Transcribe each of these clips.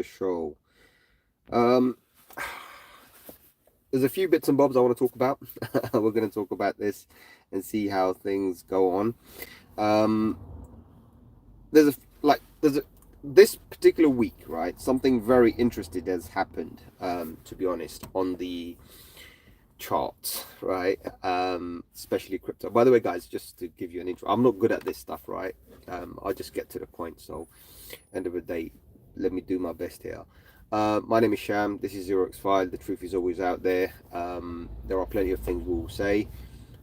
show. Um, there's a few bits and bobs I want to talk about. We're going to talk about this and see how things go on. This particular week, right? Something very interesting has happened. To be honest, on the charts, right? Especially crypto. By the way, guys, just to give you an intro, I'm not good at this stuff, right? I'll just get to the point. So, end of the day, let me do my best here. My name is Sham. This is 0xfiles. The truth is always out there. There are plenty of things we will say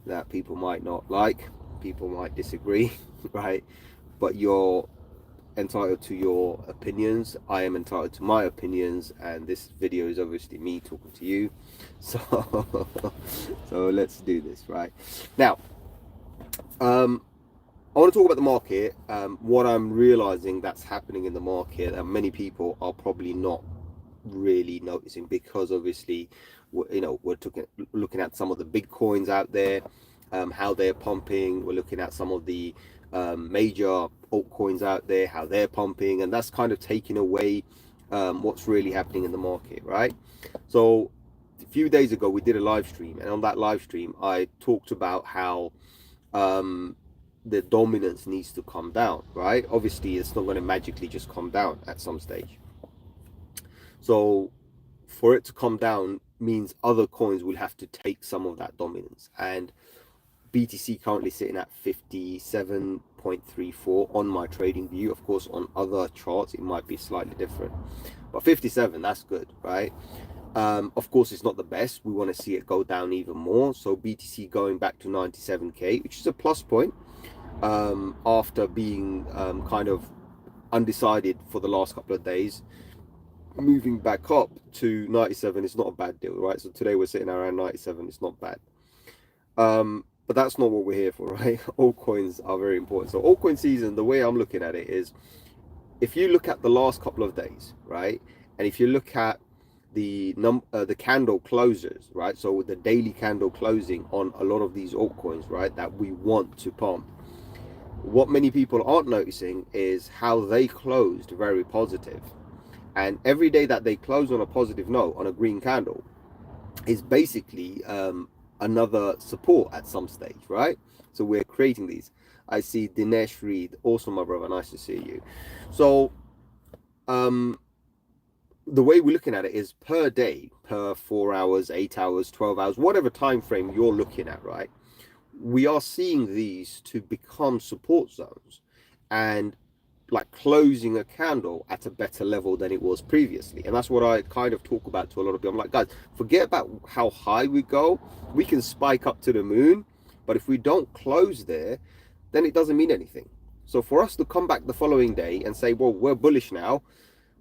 that people might not like, people might disagree, right? But you're entitled to your opinions. I am entitled to my opinions, and this video is obviously me talking to you. So, so let's do this right now. I want to talk about the market. What I'm realizing that's happening in the market, and many people are probably not really noticing, because obviously, we're looking at some of the big coins out there, how they're pumping. We're looking at some of the major altcoins out there, how they're pumping, and that's kind of taking away what's really happening in the market, right? So a few days ago we did a live stream, and on that live stream I talked about how the dominance needs to come down, right? Obviously it's not going to magically just come down at some stage. So for it to come down means other coins will have to take some of that dominance, and BTC currently sitting at 57.34 on my trading view. Of course, on other charts it might be slightly different, but 57, that's good, right? Of course, it's not the best. We want to see it go down even more. So BTC going back to 97k, which is a plus point, after being kind of undecided for the last couple of days. Moving back up to 97 is not a bad deal, right? So today we're sitting around 97. It's not bad. But that's not what we're here for, right? Altcoins are very important. So altcoin season, the way I'm looking at it is, if you look at the last couple of days, right, and if you look at the candle closures, right, so the daily candle closing on a lot of these altcoins, right, that we want to pump, what many people aren't noticing is how they closed very positive. And every day that they close on a positive note, on a green candle, is basically another support at some stage, right? So we're creating these. I see Dinesh Reed, awesome, my brother, nice to see you. So the way we're looking at it is per day, per 4 hours, 8 hours, 12 hours, whatever time frame you're looking at, right? We are seeing these to become support zones, and like closing a candle at a better level than it was previously. And that's what I kind of talk about to a lot of people. I'm like, guys, forget about how high we go. We can spike up to the moon, but if we don't close there, then it doesn't mean anything. So for us to come back the following day and say, well, we're bullish now,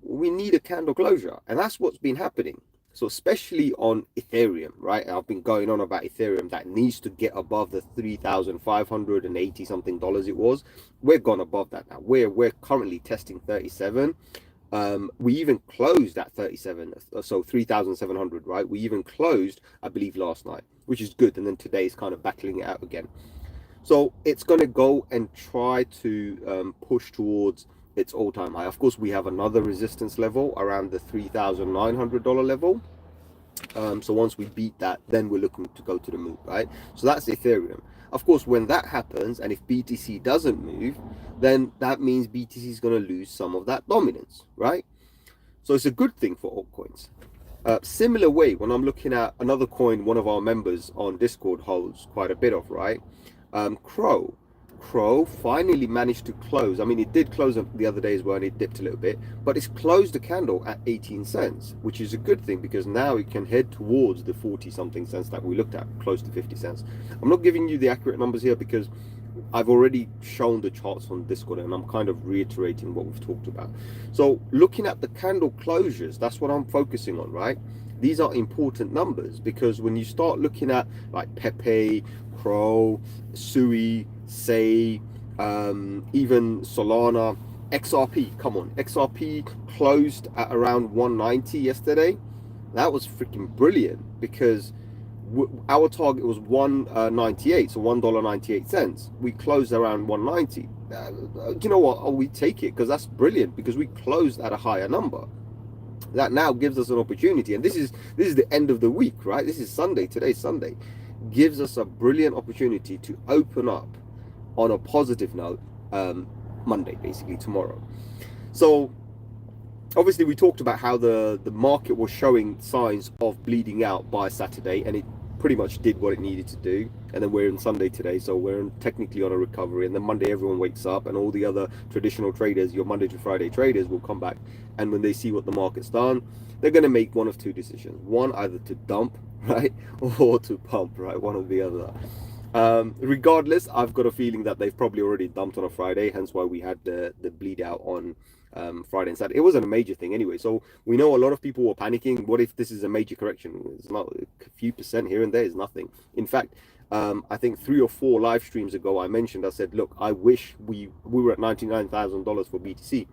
we need a candle closure. And that's what's been happening. So especially on Ethereum, right? I've been going on about Ethereum that needs to get above the $3,580 something it was. We're gone above that now. We're currently testing 37. We even closed at 37, so 3,700, right? We even closed, I believe, last night, which is good. And then today is kind of battling it out again. So it's going to go and try to push towards its all-time high. Of course, we have another resistance level around the $3,900 level. So once we beat that, then we're looking to go to the moon, right? So that's Ethereum. Of course, when that happens, and if BTC doesn't move, then that means BTC is going to lose some of that dominance, right? So it's a good thing for altcoins. Similar way, when I'm looking at another coin, one of our members on Discord holds quite a bit of, right? Crow finally managed to close. I mean, it did close the other day as well, and it dipped a little bit, but it's closed the candle at 18 cents, which is a good thing, because now it can head towards the 40 something cents that we looked at, close to 50 cents. I'm not giving you the accurate numbers here because I've already shown the charts on Discord, and I'm kind of reiterating what we've talked about. So looking at the candle closures, that's what I'm focusing on, right? These are important numbers, because when you start looking at like Pepe, Crow, Sui, Say, even Solana, XRP, come on, XRP closed at around 190 yesterday. That was freaking brilliant, because our target was 198, so $1.98. We closed around 190. You know what? Oh, we take it, because that's brilliant, because we closed at a higher number. That now gives us an opportunity, and this is the end of the week, right? This is Sunday. Today's Sunday. Gives us a brilliant opportunity to open up on a positive note, Monday, basically tomorrow. So obviously we talked about how the market was showing signs of bleeding out by Saturday, and it pretty much did what it needed to do. And then we're in Sunday today, so we're technically on a recovery. And then Monday everyone wakes up, and all the other traditional traders, your Monday to Friday traders, will come back, and when they see what the market's done, they're going to make one of two decisions: one, either to dump, right, or to pump, right, one or the other. Regardless, I've got a feeling that they've probably already dumped on a Friday, hence why we had the bleed out on Friday and Saturday. It wasn't a major thing anyway, so we know a lot of people were panicking. What if this is a major correction? It's not a few percent here and there is nothing. In fact, I think 3 or 4 live streams ago I said, look, I wish we were at $99,000 for BTC,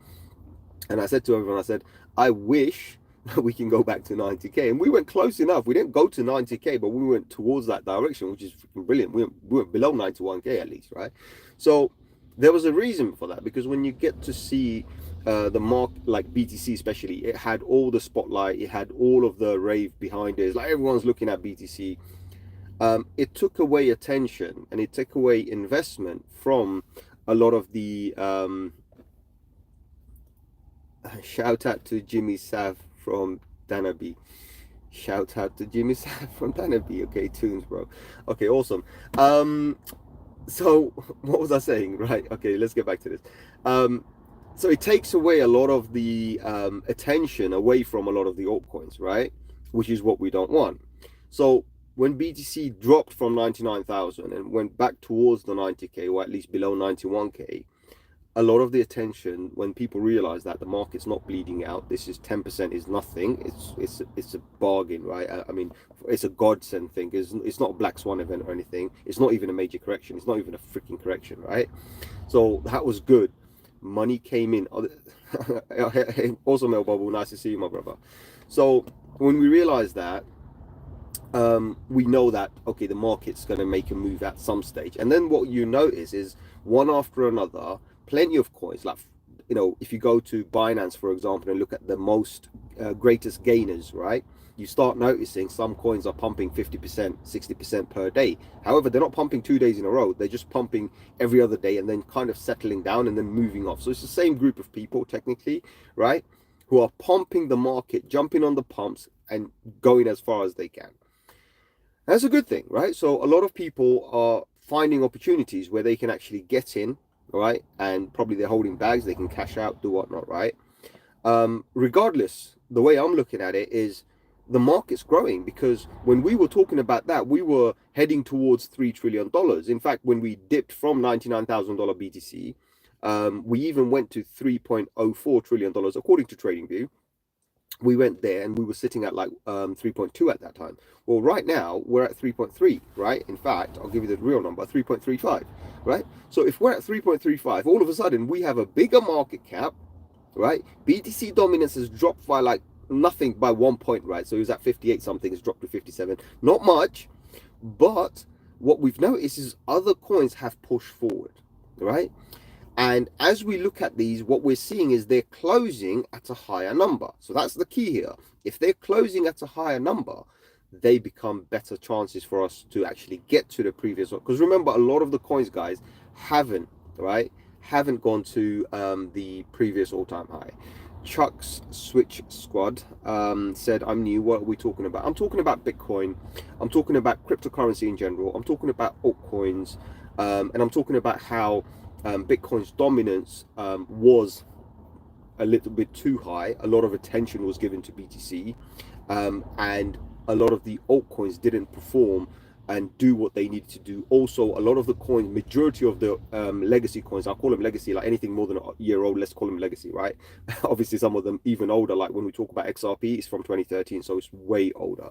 and I said to everyone, I said, I wish we can go back to 90k, and we went close enough. We didn't go to 90k, but we went towards that direction, which is freaking brilliant. We went below 91k at least, right? So there was a reason for that, because when you get to see the market, like BTC especially, it had all the spotlight, it had all of the rave behind it. It's like everyone's looking at BTC. It took away attention, and it took away investment from a lot of the shout out to Jimmy Sav from Danaby. Shout out to Jimmy Sav from Danaby. Okay, tunes, bro. Okay, awesome. So what was I saying? Right. Okay, let's get back to this. So it takes away a lot of the attention away from a lot of the altcoins, right? Which is what we don't want. So when BTC dropped from 99,000 and went back towards the 90k, or at least below 91k, a lot of the attention, when people realize that the market's not bleeding out, this is 10% is nothing. It's a bargain, right? I mean, it's a godsend thing. It's not a black swan event or anything. It's not even a major correction. It's not even a freaking correction, right? So that was good. Money came in. Also, Mel Bubble, nice to see you, my brother. So when we realize that, we know that, okay, the market's going to make a move at some stage. And then what you notice is, one after another, plenty of coins, like, you know, if you go to Binance, for example, and look at the most greatest gainers, right? You start noticing some coins are pumping 50%, 60% per day. However, they're not pumping 2 days in a row. They're just pumping every other day and then kind of settling down and then moving off. So it's the same group of people, technically, right, who are pumping the market, jumping on the pumps and going as far as they can. That's a good thing, right? So a lot of people are finding opportunities where they can actually get in, right? And probably they're holding bags, they can cash out, do whatnot, right? Regardless, the way I'm looking at it is the market's growing, because when we were talking about that, we were heading towards $3 trillion. In fact, when we dipped from $99,000 BTC, we even went to $3.04 trillion, according to TradingView. We went there and we were sitting at like 3.2 at that time. Well, right now we're at 3.3, right? In fact, I'll give you the real number, 3.35, right? So if we're at 3.35, all of a sudden we have a bigger market cap, right? BTC dominance has dropped by like nothing, by 1 point, right? So it was at 58 something, it's dropped to 57. Not much, but what we've noticed is other coins have pushed forward, right? And as we look at these, what we're seeing is they're closing at a higher number. So that's the key here. If they're closing at a higher number, they become better chances for us to actually get to the previous one. Because remember, a lot of the coins, guys, haven't gone to the previous all-time high. Chuck's Switch Squad said, I'm new. What are we talking about? I'm talking about Bitcoin. I'm talking about cryptocurrency in general. I'm talking about altcoins. And I'm talking about how Bitcoin's dominance was a little bit too high. A lot of attention was given to BTC, and a lot of the altcoins didn't perform and do what they needed to do. Also, a lot of the coins, majority of the legacy coins, I'll call them legacy, like anything more than a year old, let's call them legacy, right? Obviously, some of them even older, like when we talk about XRP, it's from 2013, so it's way older.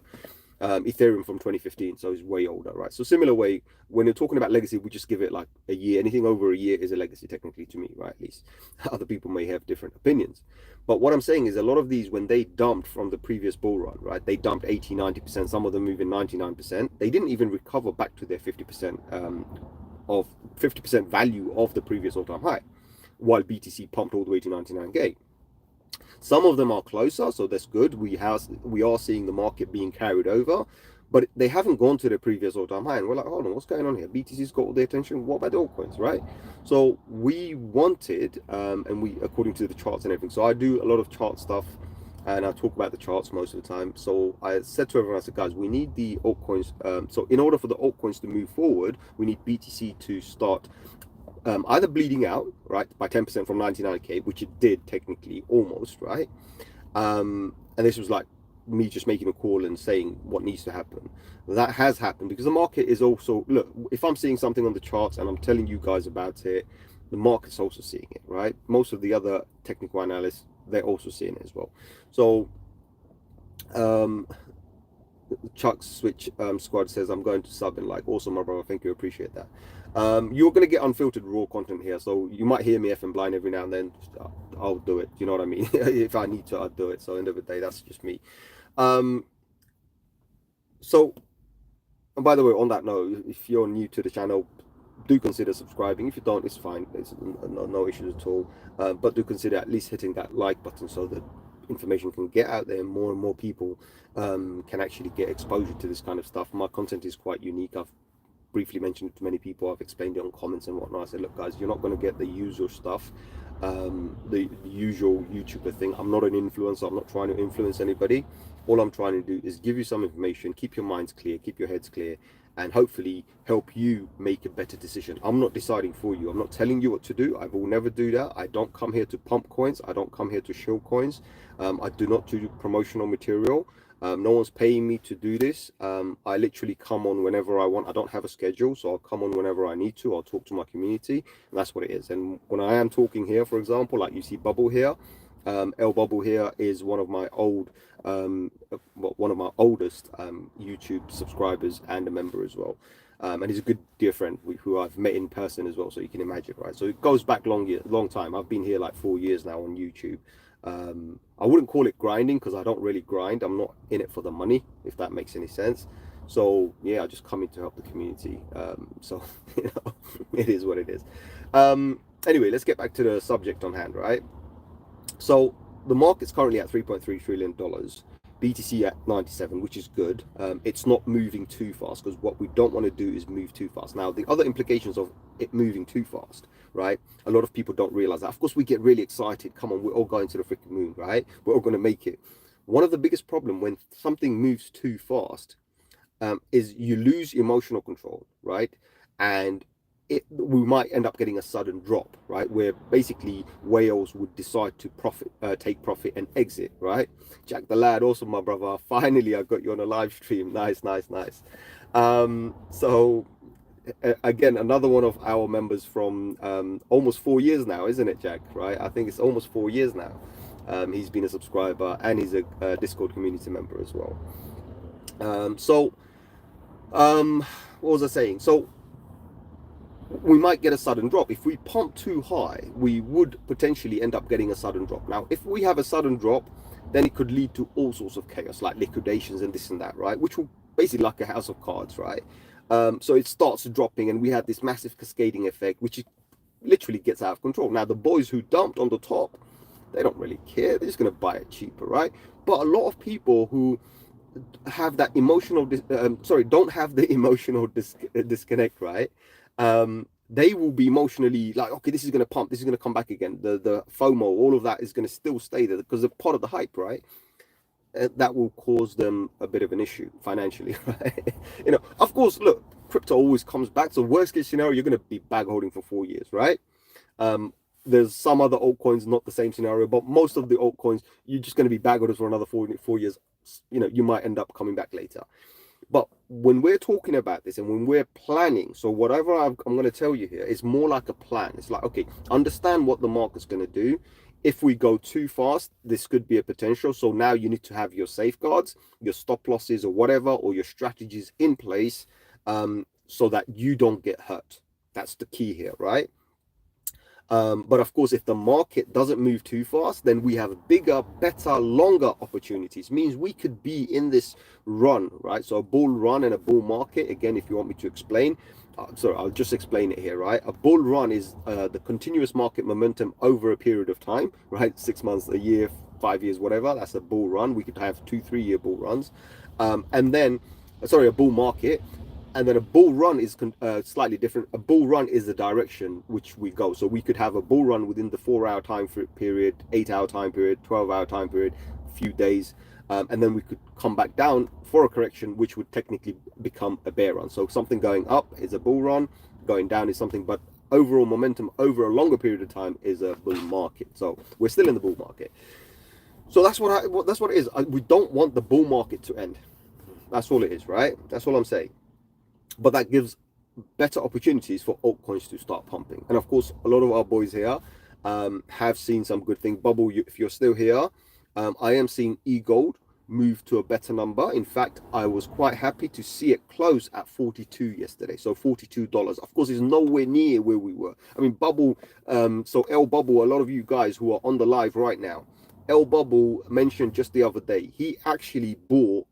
Ethereum from 2015, so it's way older, right? So similar way, when you're talking about legacy, we just give it like a year. Anything over a year is a legacy technically to me, right? At least other people may have different opinions. But what I'm saying is a lot of these, when they dumped from the previous bull run, right, they dumped 80, 90%, some of them even 99%. They didn't even recover back to their 50% of 50% value of the previous all-time high, while BTC pumped all the way to 99k. Some of them are closer, so that's good. We are seeing the market being carried over, but they haven't gone to the previous all-time high. And we're like, hold on, what's going on here? BTC's got all the attention. What about the altcoins, right? So we wanted, and we, according to the charts and everything. So I do a lot of chart stuff, and I talk about the charts most of the time. So I said to everyone, I said, guys, we need the altcoins. So in order for the altcoins to move forward, we need BTC to start either bleeding out, right, by 10% from 99k, which it did technically, almost, right? And this was like me just making a call and saying what needs to happen. That has happened because the market is also, look, if I'm seeing something on the charts and I'm telling you guys about it, the market's also seeing it, right? Most of the other technical analysts, they're also seeing it as well. So Chuck's Switch Squad says, I'm going to sub and like, awesome, my brother, thank you, appreciate that. You're going to get unfiltered raw content here, so you might hear me effing blind every now and then. I'll do it, you know what I mean? If I need to, I'll do it. So end of the day, that's just me. So, and by the way, on that note, if you're new to the channel, do consider subscribing. If you don't, it's fine, it's no issues at all, but do consider at least hitting that like button so that information can get out there and more people can actually get exposure to this kind of stuff. My content is quite unique. I've briefly mentioned it to many people. I've explained it on comments and whatnot. I said, look guys, you're not going to get the usual stuff, the usual YouTuber thing. I'm not an influencer. I'm not trying to influence anybody. All I'm trying to do is give you some information, keep your minds clear, keep your heads clear, and hopefully help you make a better decision. I'm not deciding for you. I'm not telling you what to do. I will never do that. I don't come here to pump coins. I don't come here to shill coins. I do not do promotional material. No one's paying me to do this. I literally come on whenever I want. I don't have a schedule, so I'll come on whenever I need to. I'll talk to my community, and that's what it is. And when I am talking here, for example, like you see Bubble here, El Bubble here is one of my oldest YouTube subscribers and a member as well. And he's a good dear friend who I've met in person as well, so you can imagine, right? So it goes back long time. I've been here like 4 years now on YouTube. I wouldn't call it grinding because I don't really grind. I'm not in it for the money, if that makes any sense. So yeah, I just come in to help the community. So you know, it is what it is. Anyway, let's get back to the subject on hand, right? So the market's currently at $3.3 trillion, BTC at 97, which is good. It's not moving too fast because what we don't want to do is move too fast. Now, the other implications of it moving too fast, right? A lot of people don't realize that. Of course, we get really excited. Come on, we're all going to the freaking moon, right? We're all going to make it. One of the biggest problems when something moves too fast is you lose emotional control, right? And we might end up getting a sudden drop, right? Where basically whales would decide to take profit and exit, right? Jack the Lad, also my brother. Finally, I got you on a live stream. Nice. So again, another one of our members from almost 4 years now, isn't it, Jack? Right? I think it's almost 4 years now. He's been a subscriber and he's a Discord community member as well. What was I saying? So we might get a sudden drop. If we pump too high, we would potentially end up getting a sudden drop. Now, if we have a sudden drop, then it could lead to all sorts of chaos, like liquidations and this and that, right? Which will basically like a house of cards, right? So it starts dropping and we have this massive cascading effect, which literally gets out of control. Now, the boys who dumped on the top, they don't really care. They're just going to buy it cheaper, right? But a lot of people who have that emotional, don't have the emotional disconnect, right? They will be emotionally like, okay, this is going to pump, this is going to come back again. The FOMO, all of that is going to still stay there because they're part of the hype, right? That will cause them a bit of an issue financially, right? You know, of course, look, crypto always comes back. So worst case scenario, you're going to be bag holding for 4 years, right? There's some other altcoins, not the same scenario, but most of the altcoins, you're just going to be bag holders for another 4 years. You know, you might end up coming back later. But when we're talking about this and when we're planning, so whatever I'm going to tell you here is more like a plan. It's like, okay, understand what the market's going to do. If we go too fast, this could be a potential. So now you need to have your safeguards, your stop losses or whatever, or your strategies in place so that you don't get hurt. That's the key here, right? But of course, if the market doesn't move too fast, then we have bigger, better, longer opportunities. Means we could be in this run, right? So a bull run and a bull market. Again, if you want me to explain, I'll just explain it here, right? A bull run is the continuous market momentum over a period of time, right? 6 months, a year, 5 years, whatever. That's a bull run. We could have 2-3 year bull runs, and then sorry, a bull market. And then a bull run is slightly different. A bull run is the direction which we go. So we could have a bull run within the 4-hour time period, 8-hour time period, 12-hour time period, a few days, and then we could come back down for a correction, which would technically become a bear run. So something going up is a bull run, going down is something, but overall momentum over a longer period of time is a bull market. So we're still in the bull market. So that's what it is. We don't want the bull market to end. That's all it is, right? That's all I'm saying. But that gives better opportunities for altcoins to start pumping. And of course, a lot of our boys here have seen some good things. Bubble, if you're still here, I am seeing e-gold move to a better number. In fact, I was quite happy to see it close at 42 yesterday. So $42. Of course, it's nowhere near where we were. I mean, Bubble, so L Bubble, a lot of you guys who are on the live right now, L Bubble mentioned just the other day, he actually bought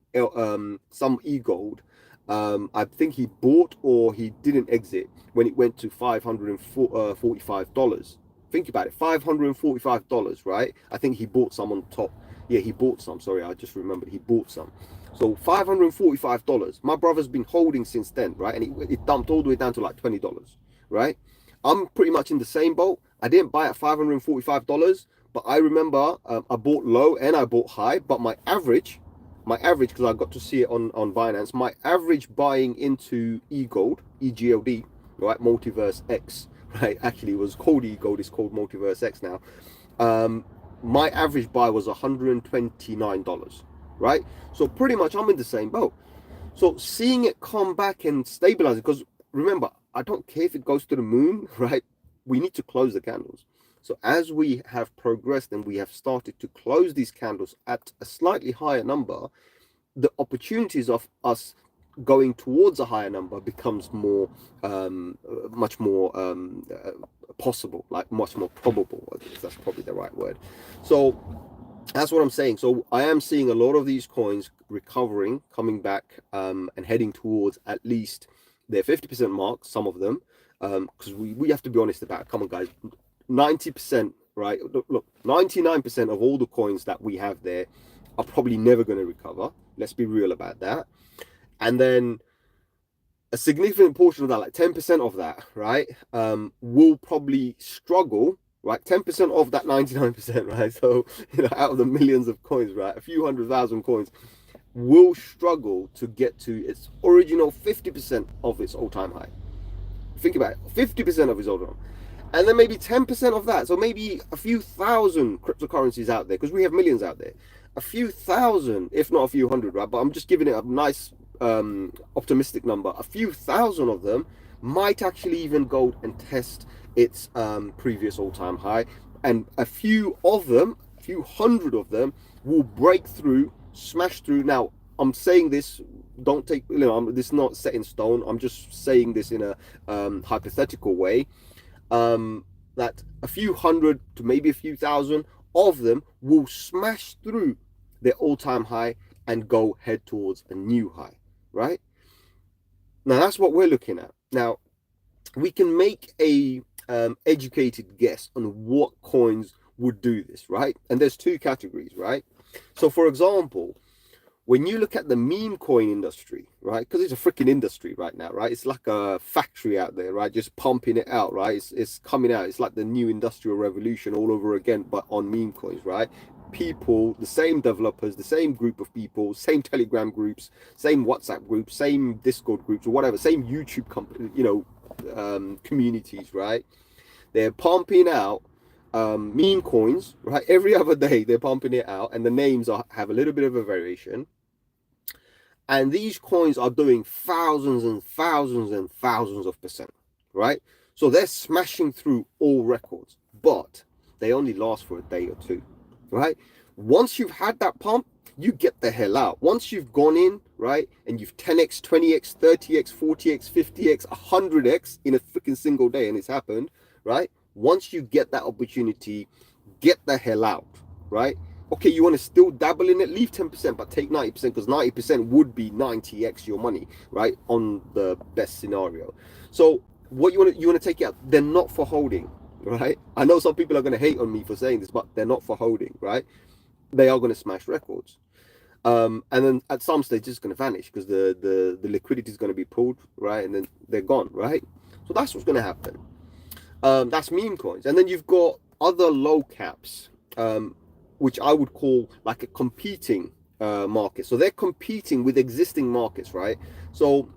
some e-gold. I think he bought or he didn't exit when it went to $545. Think about it, $545, right? I think he bought some on top. Yeah, he bought some. Sorry, I just remembered he bought some. So $545. My brother's been holding since then, right? And it dumped all the way down to like $20, right? I'm pretty much in the same boat. I didn't buy at $545, but I remember I bought low and I bought high, but my average, because I got to see it on Binance, my average buying into eGold, EGLD, right, Multiverse X, right, actually it was called eGold, it's called Multiverse X now. My average buy was $129, right? So pretty much I'm in the same boat. So seeing it come back and stabilize it, because remember, I don't care if it goes to the moon, right? We need to close the candles. So as we have progressed and we have started to close these candles at a slightly higher number, the opportunities of us going towards a higher number becomes more, much more possible, like much more probable. I guess that's probably the right word. So that's what I'm saying. So I am seeing a lot of these coins recovering, coming back, and heading towards at least their 50% mark, some of them, because we have to be honest about it. Come on, guys. 90%, right? Look, 99% of all the coins that we have there are probably never going to recover. Let's be real about that. And then a significant portion of that, like 10% of that, right, will probably struggle, right? 10% of that 99%, right? So, out of the millions of coins, right, a few 100,000 coins will struggle to get to its original 50% of its all-time high. Think about it, 50% of its all-time. And then maybe 10% of that, so maybe a few thousand cryptocurrencies out there, because we have millions out there, a few thousand, if not a few hundred, right? But I'm just giving it a nice optimistic number. A few thousand of them might actually even go and test its previous all-time high, and a few of them, a few hundred of them, will break through, smash through. Now, I'm saying this, don't take, this is not set in stone. I'm just saying this in a hypothetical way. That a few hundred to maybe a few thousand of them will smash through their all-time high and go head towards a new high, right? Now that's what we're looking at. Now we can make a educated guess on what coins would do this, right? And there's two categories, right? So for example, when you look at the meme coin industry, right, because it's a freaking industry right now, right? It's like a factory out there, right? Just pumping it out, right? It's coming out. It's like the new industrial revolution all over again, but on meme coins, right? People, the same developers, the same group of people, same Telegram groups, same WhatsApp groups, same Discord groups or whatever, same YouTube company, communities, right? They're pumping out meme coins, right? Every other day they're pumping it out, and the names have a little bit of a variation. And these coins are doing thousands and thousands and thousands of %, right? So they're smashing through all records, but they only last for a day or two, right? Once you've had that pump, you get the hell out. Once you've gone in, right, and you've 10x, 20x, 30x, 40x, 50x, 100x in a freaking single day, and it's happened, right? Once you get that opportunity, get the hell out, right? Okay, you want to still dabble in it, leave 10%, but take 90%, because 90% would be 90x your money, right? On the best scenario. So what you want to take it out. They're not for holding, right? I know some people are going to hate on me for saying this, but they're not for holding, right? they are going to smash records. And then at some stage it's going to vanish because the liquidity is going to be pulled, right? And then they're gone, right? So that's what's going to happen. That's meme coins. And then you've got other low caps, which I would call like a competing market. So they're competing with existing markets, right? So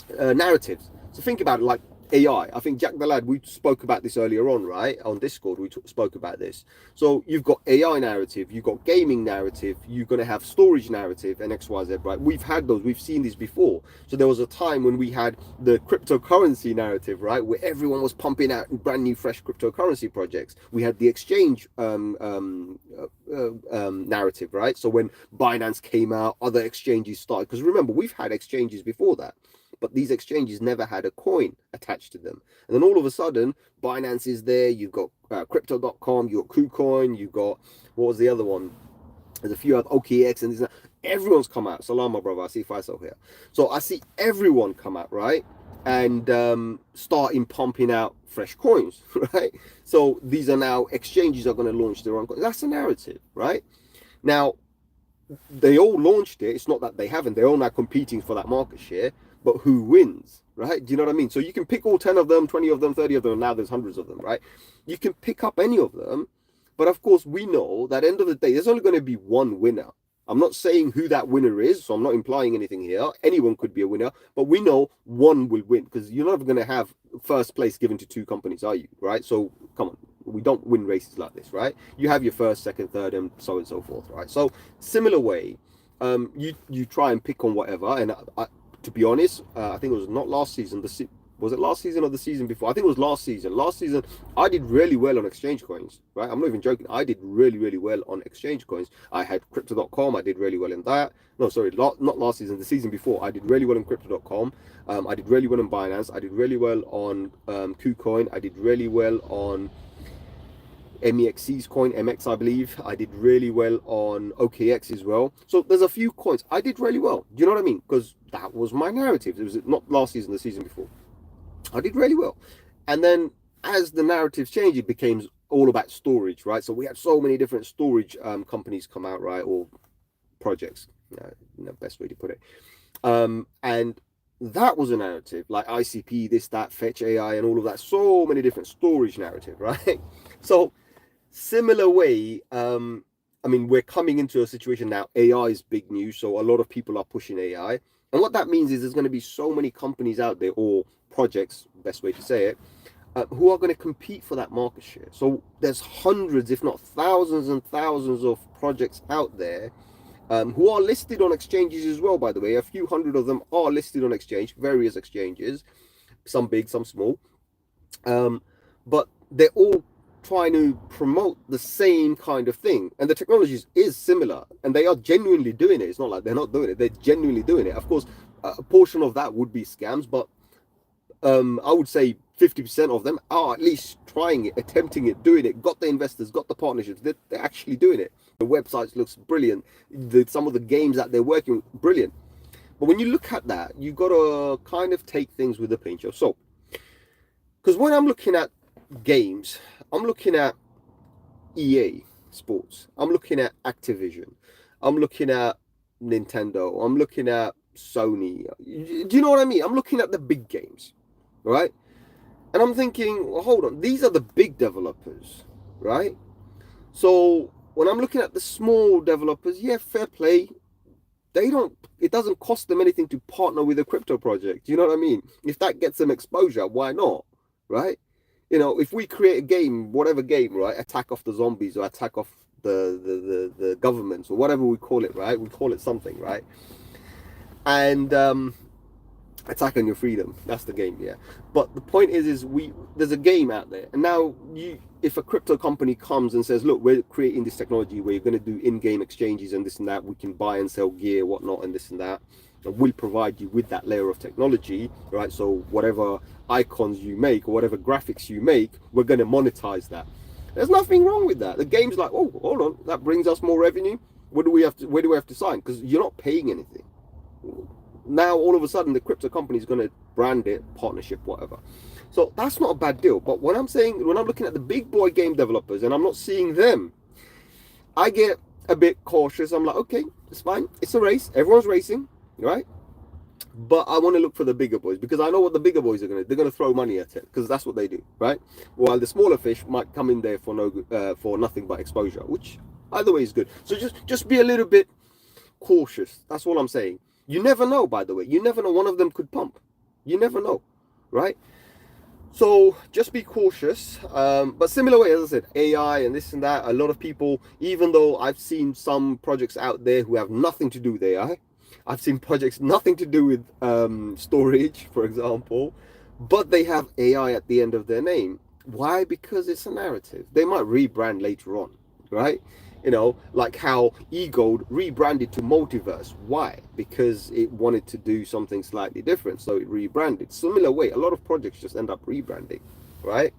narratives. So think about it like AI. I think Jack the Lad, we spoke about this earlier on, right? On Discord, we spoke about this. So you've got AI narrative, you've got gaming narrative, you're going to have storage narrative and XYZ, right? We've had those, we've seen these before. So there was a time when we had the cryptocurrency narrative, right? Where everyone was pumping out brand new, fresh cryptocurrency projects. We had the exchange narrative, right? So when Binance came out, other exchanges started. Because remember, we've had exchanges before that, but these exchanges never had a coin attached to them. And then all of a sudden, Binance is there. You've got crypto.com, you've got KuCoin, you've got, what was the other one? There's a few other, OKX, and everyone's come out. Salam, my brother. I see Faisal here. So I see everyone come out, right? And starting pumping out fresh coins, right? So these are now, exchanges are going to launch their own coins. That's a narrative, right? Now, they all launched it. It's not that they haven't. They're all now competing for that market share. But who wins, right? Do you know what I mean? So you can pick all 10 of them, 20 of them, 30 of them. Now there's hundreds of them, right? You can pick up any of them. But of course, we know that at the end of the day, there's only going to be one winner. I'm not saying who that winner is, so I'm not implying anything here. Anyone could be a winner, but we know one will win because you're never going to have first place given to two companies, are you? Right? So come on, we don't win races like this, right? You have your first, second, third, and so on and so forth, right? So similar way, you try and pick on whatever, and to be honest, I think it was not last season. Was it last season or the season before? I think it was last season. Last season, I did really well on exchange coins, right? I'm not even joking. I did really, really well on exchange coins. I had crypto.com. I did really well in that. No, sorry, not last season, the season before. I did really well on crypto.com. I did really well on Binance. I did really well on KuCoin. I did really well on MEXC's coin, MX, I believe. I did really well on OKX as well. So there's a few coins. I did really well. Do you know what I mean? Because that was my narrative. It was not last season, the season before. I did really well. And then as the narratives changed, it became all about storage, right? So we had so many different storage companies come out, right? Or projects, best way to put it. And that was a narrative, like ICP, this, that, Fetch AI, and all of that. So many different storage narrative, right? So similar way, I mean, we're coming into a situation now, AI is big news, so a lot of people are pushing AI. And what that means is there's going to be so many companies out there, or projects, best way to say it, who are going to compete for that market share. So there's hundreds, if not thousands and thousands of projects out there who are listed on exchanges as well, by the way. A few hundred of them are listed on exchange, various exchanges, some big, some small. But they're all trying to promote the same kind of thing, and the technology is similar, and they are genuinely doing it. It's not like they're not doing it, they're genuinely doing it. Of course, a portion of that would be scams, but I would say 50% of them are at least trying it, attempting it, doing it, got the investors, got the partnerships. They're actually doing it. The website looks brilliant. Some of the games that they're working with, brilliant. But when you look at that, you've got to kind of take things with a pinch of salt. Because when I'm looking at games, I'm looking at EA Sports, I'm looking at Activision, I'm looking at Nintendo, I'm looking at Sony. Do you know what I mean? I'm looking at the big games, right? And I'm thinking, well, hold on, these are the big developers, right? So when I'm looking at the small developers, yeah, fair play. It doesn't cost them anything to partner with a crypto project. You know what I mean? If that gets them exposure, why not, right? You know, if we create a game, whatever game, right? Attack off the zombies or attack off the governments or whatever we call it, right? We call it something, right? And attack on your freedom. That's the game, yeah. But the point is there's a game out there, and now if a crypto company comes and says, look, we're creating this technology where you're going to do in-game exchanges and this and that, we can buy and sell gear, whatnot, and this and that, and we'll provide you with that layer of technology, right? So whatever icons you make or whatever graphics you make, we're going to monetize that. There's nothing wrong with that. The game's like, oh, hold on, that brings us more revenue. Where do we have to sign? Because you're not paying anything. Now all of a sudden the crypto company is going to brand it, partnership, whatever. So that's not a bad deal. But when I'm looking at the big boy game developers and I'm not seeing them, I get a bit cautious. I'm like, okay, it's fine. It's a race. Everyone's racing, right? But I want to look for the bigger boys because I know what the bigger boys are going to do. They're going to throw money at it because that's what they do, right? While the smaller fish might come in there for for nothing but exposure, which either way is good. So just be a little bit cautious. That's all I'm saying. You never know, by the way. You never know. One of them could pump. You never know, right? So just be cautious. But similar way, as I said, AI and this and that, a lot of people, even though I've seen some projects out there who have nothing to do with AI, I've seen projects nothing to do with storage, for example, but they have AI at the end of their name. Why? Because it's a narrative. They might rebrand later on, right? You know, like how Egold rebranded to Multiverse. Why? Because it wanted to do something slightly different, so it rebranded. Similar way, a lot of projects just end up rebranding, right?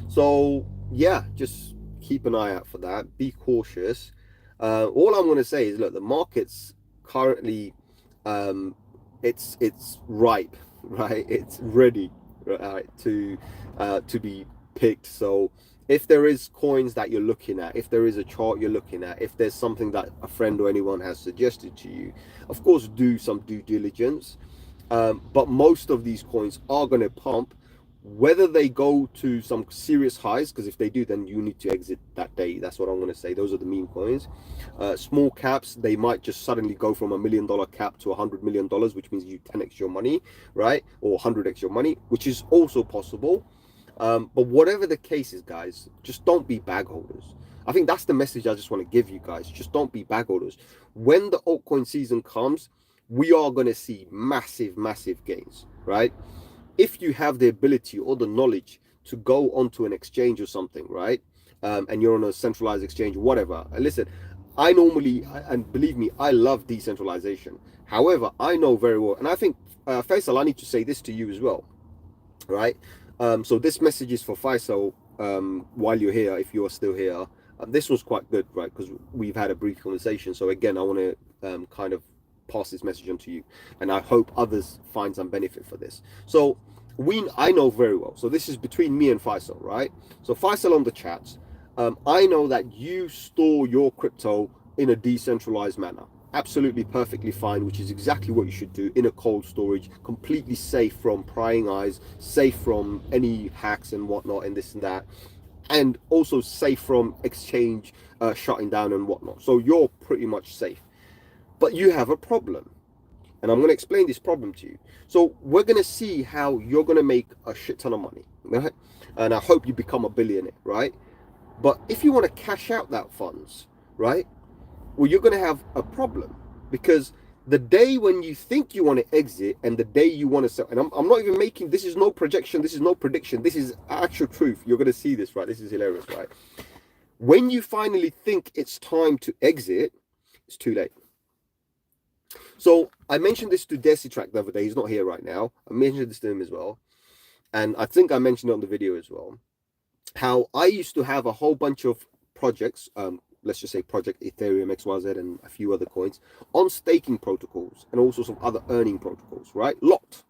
So yeah, just keep an eye out for that. Be cautious. All I'm going to say is, look, the market's currently, it's ripe, right? It's ready, right, to be picked. So if there is coins that you're looking at, if there is a chart you're looking at, if there's something that a friend or anyone has suggested to you, of course, do some due diligence. But most of these coins are going to pump, whether they go to some serious highs, because if they do, then you need to exit that day. That's what I'm going to say. Those are the meme coins. Small caps, they might just suddenly go from $1 million cap to $100 million, which means you 10x your money, right? Or 100x your money, which is also possible. But whatever the case is, guys, just don't be bag holders. I think that's the message I just want to give you guys. Just don't be bag holders. When the altcoin season comes, we are going to see massive, massive gains, right? If you have the ability or the knowledge to go onto an exchange or something, right? And you're on a centralized exchange, whatever. And listen, I normally, and believe me, I love decentralization. However, I know very well, and I think, Faisal, I need to say this to you as well, right? So this message is for Faisal, while you're here, if you're still here. This was quite good, right? Because we've had a brief conversation. So again, I want to kind of pass this message on to you, and I hope others find some benefit for this. So I know very well, so this is between me and Faisal, right? So Faisal on the chats, I know that you store your crypto in a decentralized manner, absolutely perfectly fine, which is exactly what you should do, in a cold storage, completely safe from prying eyes, safe from any hacks and whatnot and this and that, and also safe from exchange shutting down and whatnot. So you're pretty much safe. But you have a problem, and I'm going to explain this problem to you. So we're going to see how you're going to make a shit ton of money, right? And I hope you become a billionaire, right? But if you want to cash out that funds, right, well, you're going to have a problem, because the day when you think you want to exit and the day you want to sell, and I'm not even making, this is no projection, this is no prediction, this is actual truth. You're going to see this, right? This is hilarious, right? When you finally think it's time to exit, it's too late. So I mentioned this to Desitrack the other day. He's not here right now. I mentioned this to him as well. And I think I mentioned it on the video as well. How I used to have a whole bunch of projects, let's just say Project Ethereum, XYZ, and a few other coins, on staking protocols and also some other earning protocols, right? Locked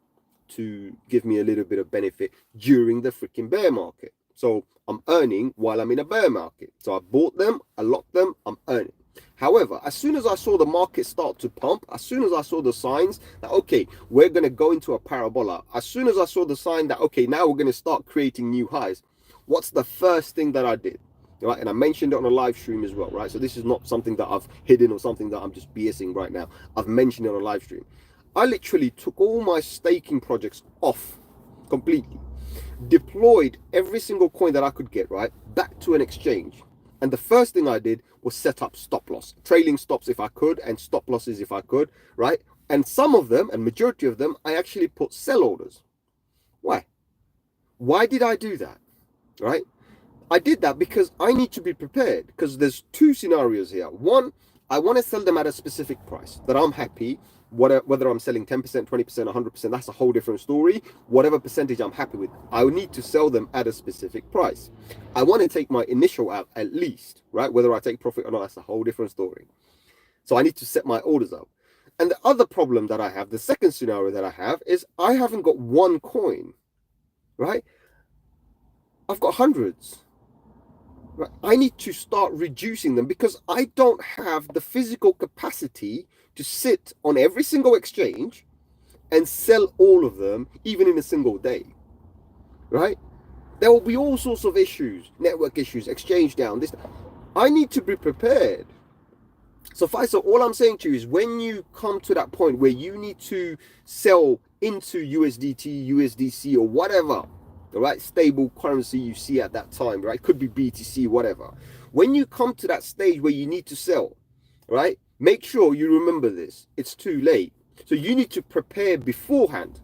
to give me a little bit of benefit during the freaking bear market. So I'm earning while I'm in a bear market. So I bought them, I locked them, I'm earning. However, as soon as I saw the market start to pump, as soon as I saw the signs that, okay, we're going to go into a parabola, as soon as I saw the sign that, okay, now we're going to start creating new highs, what's the first thing that I did? Right? And I mentioned it on a live stream as well, right? So this is not something that I've hidden or something that I'm just BSing right now. I've mentioned it on a live stream. I literally took all my staking projects off completely, deployed every single coin that I could get, right, back to an exchange. And the first thing I did was set up stop loss, trailing stops if I could, and stop losses if I could, right? And some of them, and majority of them, I actually put sell orders. Why? Why did I do that, right? I did that because I need to be prepared, because there's two scenarios here. One, I want to sell them at a specific price that I'm happy. Whether I'm selling 10%, 20%, 100%, that's a whole different story. Whatever percentage I'm happy with, I would need to sell them at a specific price. I want to take my initial out at least, right? Whether I take profit or not, that's a whole different story. So I need to set my orders up. And the other problem that I have, the second scenario that I have, is I haven't got one coin, right? I've got hundreds. right? I need to start reducing them because I don't have the physical capacity to sit on every single exchange and sell all of them, even in a single day, right? There will be all sorts of issues, network issues, exchange down. This, I need to be prepared. So Faisal, all I'm saying to you is when you come to that point where you need to sell into USDT, USDC, or whatever, the right stable currency you see at that time, right? Could be BTC, whatever. When you come to that stage where you need to sell, right? Make sure you remember this. It's too late. So you need to prepare beforehand,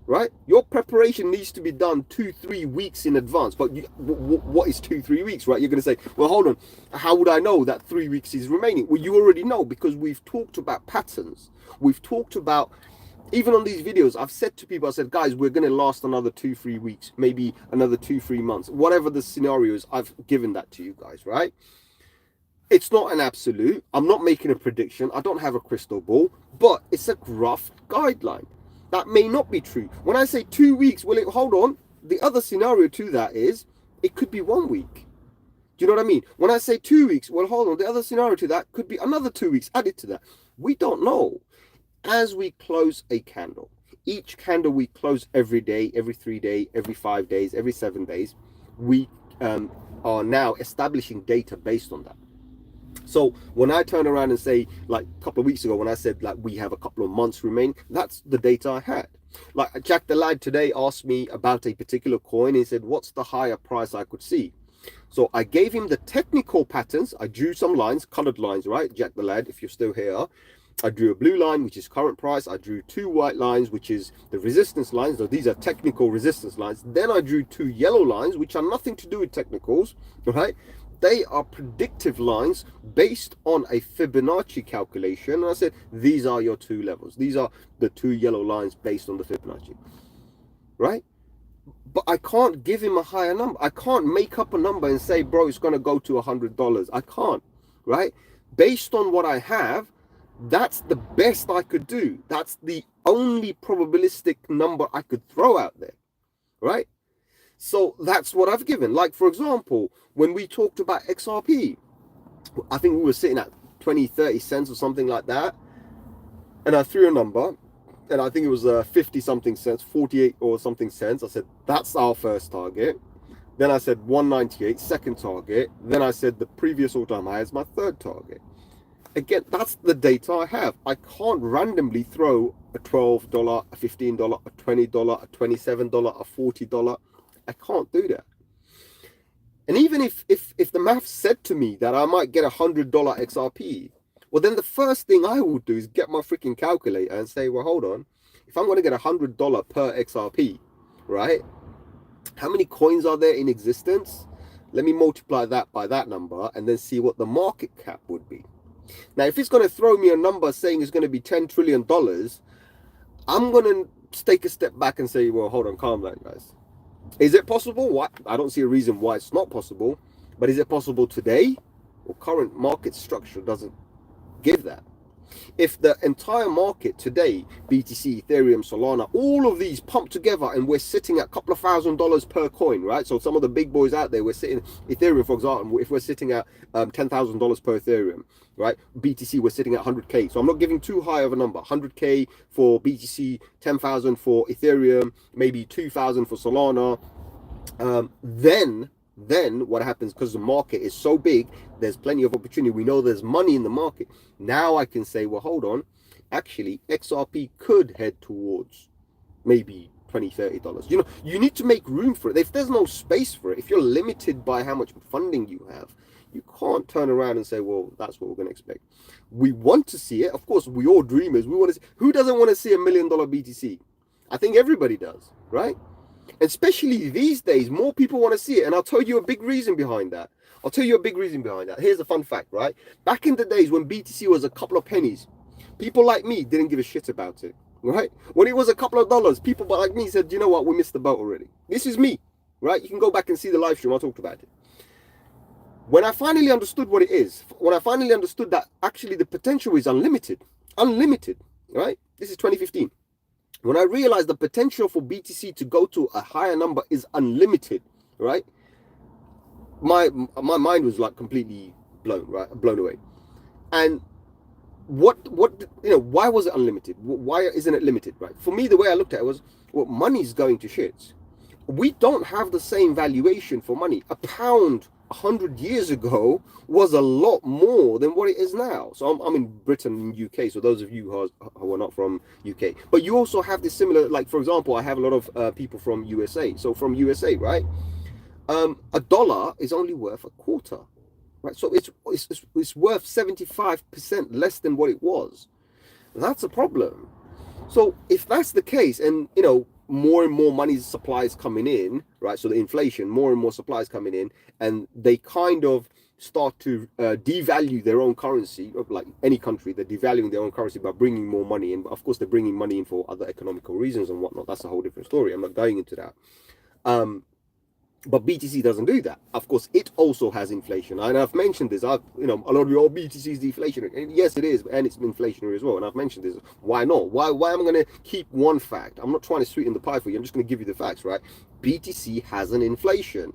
right? Your preparation needs to be done 2-3 weeks in advance. But what is 2-3 weeks, right? You're going to say, well, hold on. How would I know that 3 weeks is remaining? Well, you already know because we've talked about patterns. We've talked about, even on these videos, I've said to people, I said, guys, we're going to last another 2-3 weeks, maybe another 2-3 months, whatever the scenario is. I've given that to you guys, right? It's not an absolute. I'm not making a prediction. I don't have a crystal ball, but it's a rough guideline. That may not be true. When I say 2 weeks, well, hold on. The other scenario to that is it could be 1 week. Do you know what I mean? When I say 2 weeks, well, hold on. The other scenario to that could be another 2 weeks added to that. We don't know. As we close a candle, each candle we close every day, every 3 days, every 5 days, every 7 days, we are now establishing data based on that. So when I turn around and say, like a couple of weeks ago, when I said like we have a couple of months remaining, that's the data I had. Like Jack the Lad today asked me about a particular coin. He said, what's the higher price I could see? So I gave him the technical patterns. I drew some lines, colored lines, right? Jack the Lad, if you're still here. I drew a blue line, which is current price. I drew 2 white lines, which is the resistance lines. So these are technical resistance lines. Then I drew 2 yellow lines, which are nothing to do with technicals, right? They are predictive lines based on a Fibonacci calculation. And I said, these are your 2 levels. These are the 2 yellow lines based on the Fibonacci, right? But I can't give him a higher number. I can't make up a number and say, bro, it's going to go to $100. I can't, right? Based on what I have, that's the best I could do. That's the only probabilistic number I could throw out there, right? So that's what I've given. Like, for example, when we talked about XRP, I think we were sitting at 20-30 cents or something like that. And I threw a number, and I think it was 50 something cents, 48 or something cents. I said, that's our first target. Then I said 198, second target. Then I said the previous all-time high is my third target. Again, that's the data I have. I can't randomly throw a $12, a $15, a $20, a $27, a $40. I can't do that. And even if the math said to me that I might get $100 XRP, well, then the first thing I will do is get my freaking calculator and say, well, hold on. If I'm going to get $100 per XRP, right? How many coins are there in existence? Let me multiply that by that number and then see what the market cap would be. Now, if it's going to throw me a number saying it's going to be $10 trillion, I'm going to take a step back and say, well, hold on, calm down, guys. Is it possible? Why? I don't see a reason why it's not possible. But is it possible today? Well, current market structure doesn't give that. If the entire market today, BTC, Ethereum, Solana, all of these pumped together and we're sitting at a couple of $1,000 per coin, right? So some of the big boys out there, we're sitting, Ethereum, for example, if we're sitting at $10,000 per Ethereum, right? BTC, we're sitting at 100K. So I'm not giving too high of a number. 100K for BTC, 10,000 for Ethereum, maybe 2,000 for Solana. Then what happens, because the market is so big, there's plenty of opportunity. We know there's money in the market. Now I can say, well, hold on. Actually, XRP could head towards maybe $20-30. You know, you need to make room for it. If there's no space for it, if you're limited by how much funding you have, you can't turn around and say, well, that's what we're going to expect. We want to see it. Of course, we all dreamers. We want to see, who doesn't want to see $1 million BTC? I think everybody does, right? Especially these days, more people want to see it. And I'll tell you a big reason behind that. Here's a fun fact, right? Back in the days when BTC was a couple of pennies, people like me didn't give a shit about it, right? When it was a couple of dollars, people like me said, you know what, we missed the boat already. This is me, right? You can go back and see the live stream. I talked about it. When I finally understood what it is, when I finally understood that actually the potential is unlimited, right? This is 2015. When I realized the potential for BTC to go to a higher number is unlimited, right? my mind was like completely blown away. And what why was it unlimited? Why isn't it limited, right? For me, the way I looked at it was, well, money's going to shit. We don't have the same valuation for money. A pound 100 years ago was a lot more than what it is now. So I'm in Britain and UK, so those of you who are not from UK, but you also have this similar, like for example, I have a lot of people from USA. So from USA, right, a dollar is only worth a quarter, right? So it's worth 75% less than what it was. That's a problem. So if that's the case, and more and more money supply is coming in, right? So the inflation, more and more supply is coming in, and they kind of start to devalue their own currency. Like any country, they're devaluing their own currency by bringing more money in. But of course, they're bringing money in for other economical reasons and whatnot. That's a whole different story. I'm not going into that. But BTC doesn't do that. Of course, it also has inflation, and I've mentioned this. A lot of you, BTC is deflationary. And yes, it is, and it's inflationary as well. And I've mentioned this. Why not? Why am I going to keep one fact? I'm not trying to sweeten the pie for you. I'm just going to give you the facts, right? BTC has an inflation,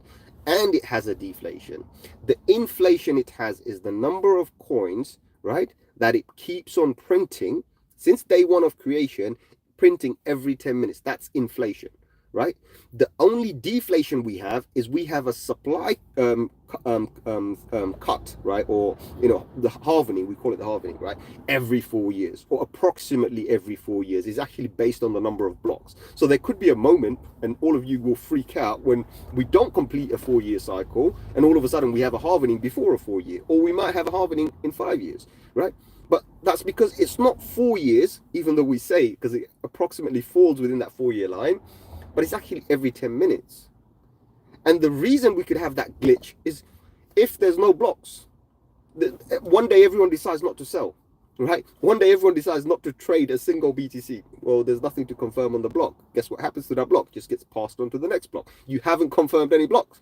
and it has a deflation. The inflation it has is the number of coins, right, that it keeps on printing since day one of creation, printing every 10 minutes. That's inflation. Right, the only deflation we have is we have a supply cut, right, or the halvening, we call it the halvening, right, every 4 years, or approximately every 4 years. Is actually based on the number of blocks. So there could be a moment, and all of you will freak out when we don't complete a 4-year cycle, and all of a sudden we have a halvening before a 4-year, or we might have a halvening in 5 years, right? But that's because it's not 4 years, even though we say, because it approximately falls within that 4-year line. But it's actually every 10 minutes. And the reason we could have that glitch is if there's no blocks. One day everyone decides not to sell, right? One day everyone decides not to trade a single BTC. Well, there's nothing to confirm on the block. Guess what happens to that block? It just gets passed on to the next block. You haven't confirmed any blocks,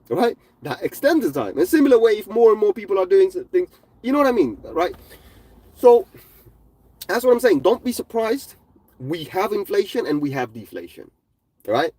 right? That extends the time. In a similar way, if more and more people are doing things, you know what I mean, right? So that's what I'm saying. Don't be surprised. We have inflation and we have deflation, right?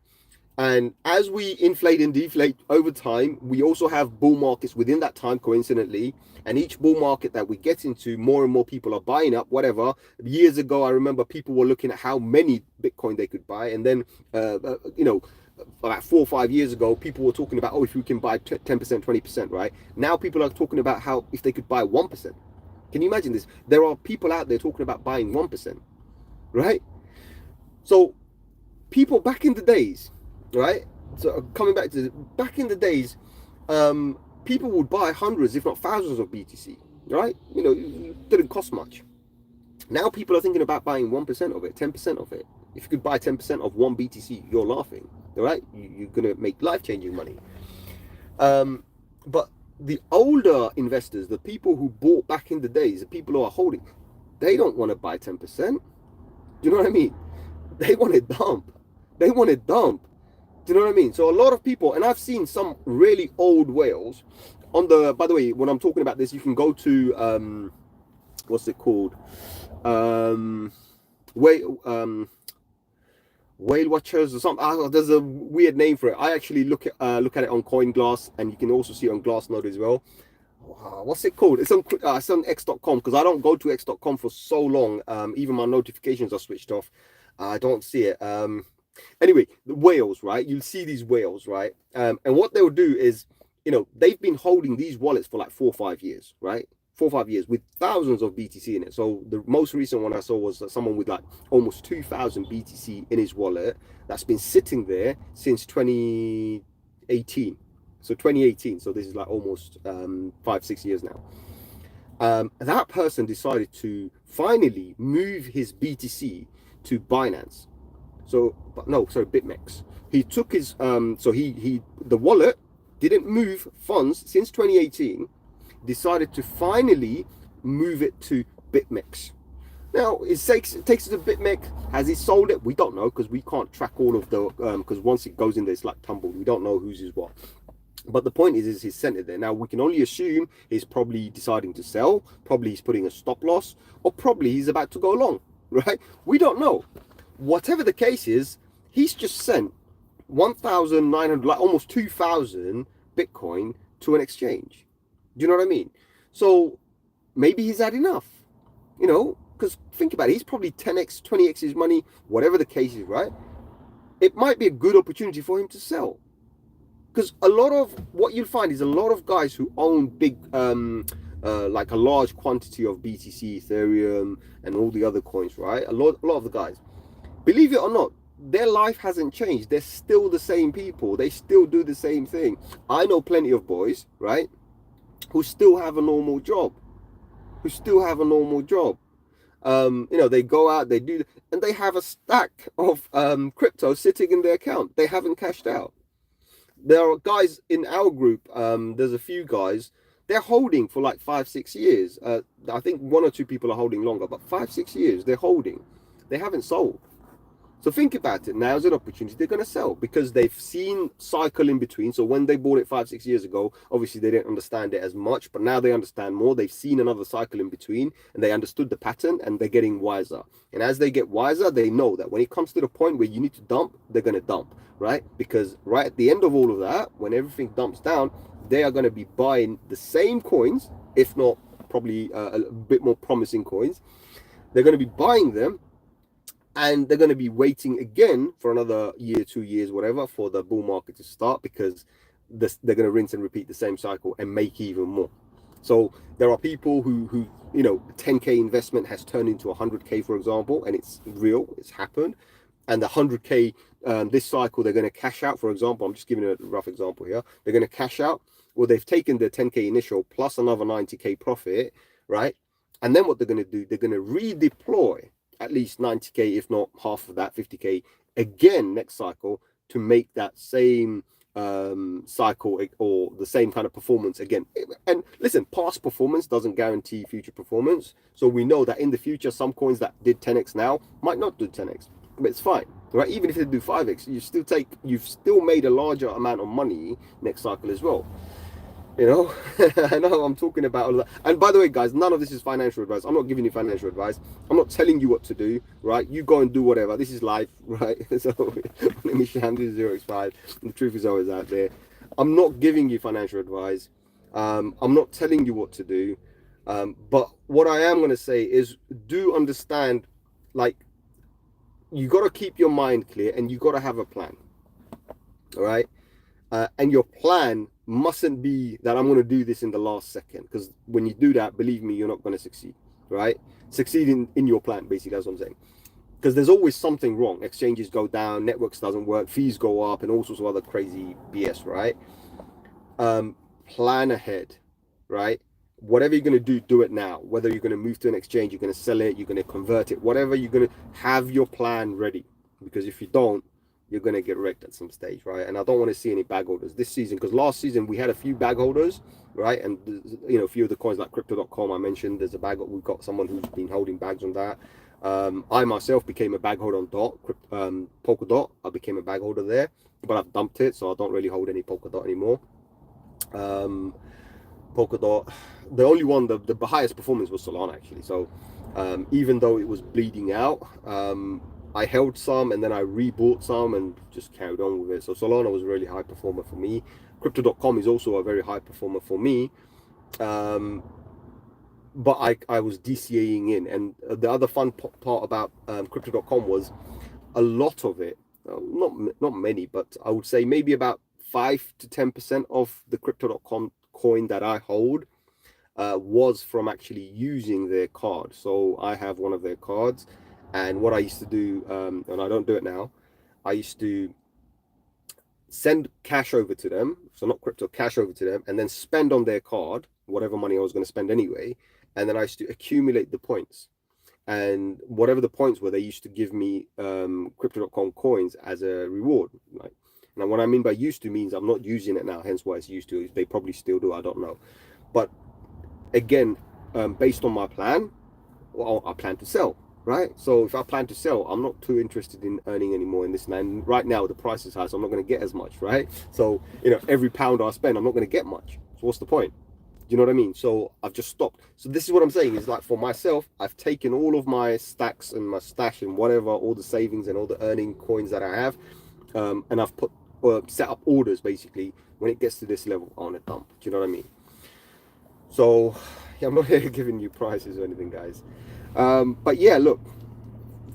And as we inflate and deflate over time, we also have bull markets within that time, coincidentally. And each bull market that we get into, more and more people are buying up, whatever. Years ago, I remember people were looking at how many Bitcoin they could buy. And then, about 4 or 5 years ago, people were talking about, if we can buy 10%, 20%, right? Now people are talking about how if they could buy 1%. Can you imagine this? There are people out there talking about buying 1%, right? So people back in the days, right? So coming back to back in the days, people would buy hundreds, if not thousands of BTC, right? It didn't cost much. Now people are thinking about buying 1% of it, 10% of it. If you could buy 10% of one BTC, you're laughing, right? You're going to make life-changing money. But the older investors, the people who bought back in the days, the people who are holding, they don't want to buy 10%. Do you know what I mean? They want it dump. They want it dump. Do you know what I mean? So a lot of people, and I've seen some really old whales on the, by the way, when I'm talking about this, you can go to, what's it called? Whale Watchers or something. There's a weird name for it. I actually look at it on CoinGlass, and you can also see it on Glassnode as well. What's it called? It's on x.com, because I don't go to x.com for so long. Even my notifications are switched off. I don't see it. Anyway, the whales, right? You'll see these whales, right? And what they'll do is, they've been holding these wallets for like 4 or 5 years, right? 4 or 5 years with thousands of BTC in it. So the most recent one I saw was someone with like almost 2,000 BTC in his wallet that's been sitting there since 2018. So 2018. So this is like almost 5-6 years now. That person decided to finally move his BTC to Binance. BitMEX. He took his the wallet didn't move funds since 2018, decided to finally move it to BitMEX. Now it takes it to BitMEX. Has he sold it? We don't know, because we can't track all of the because once it goes in there, it's like tumbled. We don't know whose is what. But the point is he's sent it there. Now we can only assume he's probably deciding to sell, probably he's putting a stop loss, or probably he's about to go long, right? We don't know. Whatever the case is, he's just sent 1,900, like almost 2,000 Bitcoin to an exchange. Do you know what I mean? So maybe he's had enough, you know, because think about it, he's probably 10x, 20x his money, whatever the case is, right? It might be a good opportunity for him to sell. Because a lot of what you'll find is a lot of guys who own big, like a large quantity of BTC, Ethereum, and all the other coins, right? A lot of the guys, believe it or not, their life hasn't changed. They're still the same people. They still do the same thing. I know plenty of boys, right, who still have a normal job, you know, they go out, they do, and they have a stack of crypto sitting in their account. They haven't cashed out. There are guys in our group, there's a few guys, they're holding for like 5-6 years. I think 1 or 2 people are holding longer, but 5-6 years they're holding. They haven't sold. So think about it. Now's an opportunity. They're going to sell because they've seen cycle in between. So when they bought it 5-6 years ago, obviously they didn't understand it as much, but now they understand more. They've seen another cycle in between and they understood the pattern and they're getting wiser. And as they get wiser, they know that when it comes to the point where you need to dump, they're going to dump, right? Because right at the end of all of that, when everything dumps down, they are going to be buying the same coins, if not probably a bit more promising coins. They're going to be buying them. And they're going to be waiting again for another year, 2 years, whatever, for the bull market to start, because they're going to rinse and repeat the same cycle and make even more. So there are people who you know, 10K investment has turned into 100K, for example, and it's real, it's happened. And the 100K this cycle, they're going to cash out, for example. I'm just giving a rough example here. They're going to cash out. Well, they've taken their 10K initial plus another 90K profit, right? And then what they're going to do, they're going to redeploy at least 90K, if not half of that, 50K again next cycle to make that same cycle or the same kind of performance again. And listen, past performance doesn't guarantee future performance. So we know that in the future, some coins that did 10x now might not do 10x, but it's fine, right? Even if they do 5x, you've still made a larger amount of money next cycle as well. You know, I know I'm talking about all that. And by the way, guys, none of this is financial advice. I'm not giving you financial advice. I'm not telling you what to do, right? You go and do whatever. This is life, right? So my name is Sham, this is 0xfiles. The truth is always out there. I'm not giving you financial advice. I'm not telling you what to do. But what I am going to say is do understand, like, you got to keep your mind clear and you got to have a plan, all right? And your plan mustn't be that I'm going to do this in the last second, because when you do that, believe me, you're not going to succeed, right? Succeed in your plan, basically, that's what I'm saying. Because there's always something wrong. Exchanges go down, networks doesn't work, fees go up, and all sorts of other crazy BS, right? Plan ahead, right? Whatever you're going to do, do it now. Whether you're going to move to an exchange, you're going to sell it, you're going to convert it, whatever, you're going to have your plan ready. Because if you don't, you're going to get wrecked at some stage, right? And I don't want to see any bag holders this season, because last season we had a few bag holders, right? And you know, a few of the coins like crypto.com I mentioned, there's a bag, we've got someone who's been holding bags on that. I myself became a bag holder on Polkadot. I became a bag holder there, but I've dumped it, so I don't really hold any Polkadot anymore. Polkadot, the only one, the highest performance was Solana, actually. So even though it was bleeding out, I held some and then I rebought some and just carried on with it. So Solana was a really high performer for me. Crypto.com is also a very high performer for me. But I was DCAing in. And the other fun part about Crypto.com was a lot of it, not many, but I would say maybe about 5 to 10% of the Crypto.com coin that I hold was from actually using their card. So I have one of their cards. And what I used to do, and I don't do it now, I used to send cash over to them, so not crypto, cash over to them, and then spend on their card, whatever money I was going to spend anyway, and then I used to accumulate the points. And whatever the points were, they used to give me crypto.com coins as a reward. Right? Now, what I mean by used to means I'm not using it now, hence why it's used to. They probably still do, I don't know. But again, based on my plan, well, I plan to sell. Right, so if I plan to sell, I'm not too interested in earning any more in this. And right now the price is high, so I'm not going to get as much, right? So you know, every pound I spend, I'm not going to get much. So what's the point? Do you know what I mean? So I've just stopped. So this is what I'm saying is, like, for myself, I've taken all of my stacks and my stash and whatever, all the savings and all the earning coins that I have, and I've put set up orders basically when it gets to this level on a dump. Do you know what I mean? So yeah, I'm not here giving you prices or anything, guys. But yeah, look,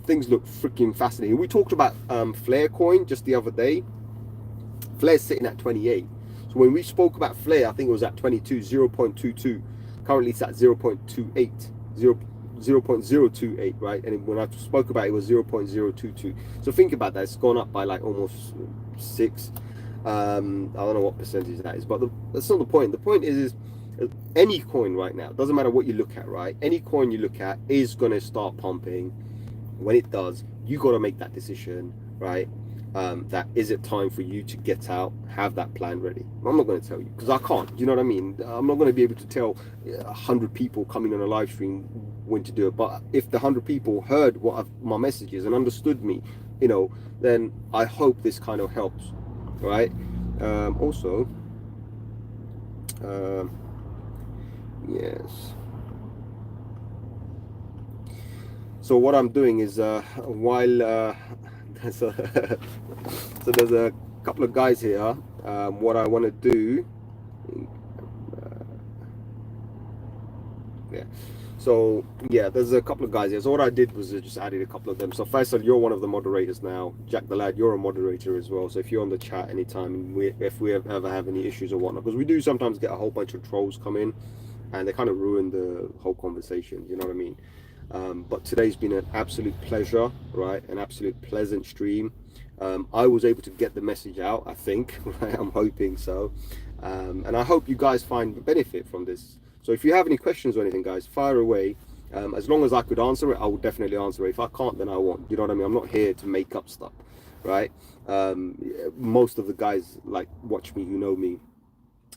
things look freaking fascinating. We talked about Flare coin just the other day. Flare's sitting at 28. So when we spoke about Flare, I think it was at 22, 0.22. Currently it's at 0.28, 0.028, right? And when I spoke about it, it was 0.022. So think about that. It's gone up by like almost 6. I don't know what percentage that is, but that's not the point. The point is any coin right now, doesn't matter what you look at, right? Any coin you look at is going to start pumping. When it does, you got to make that decision, right? That is it time for you to get out, have that plan ready. I'm not going to tell you because I can't. Do you know what I mean? I'm not going to be able to tell 100 people coming on a live stream when to do it. But if the 100 people heard what my message is and understood me, you know, then I hope this kind of helps, right? Also, yes. So what I'm doing is while so there's a couple of guys here. What I want to do, yeah. So yeah, there's a couple of guys here. So what I did was I just added a couple of them. So Faisal, you're one of the moderators now. Jack the Lad, you're a moderator as well. So if you're on the chat anytime, if we ever have any issues or whatnot, because we do sometimes get a whole bunch of trolls come in, and they kind of ruin the whole conversation. You know what I mean? But today's been an absolute pleasure, right? An absolute pleasant stream. I was able to get the message out, I think, right? I'm hoping so. And I hope you guys find benefit from this. So if you have any questions or anything, guys, fire away. As long as I could answer it, I will definitely answer it. If I can't, then I won't. You know what I mean? I'm not here to make up stuff, right? Most of the guys like watch me, who know me.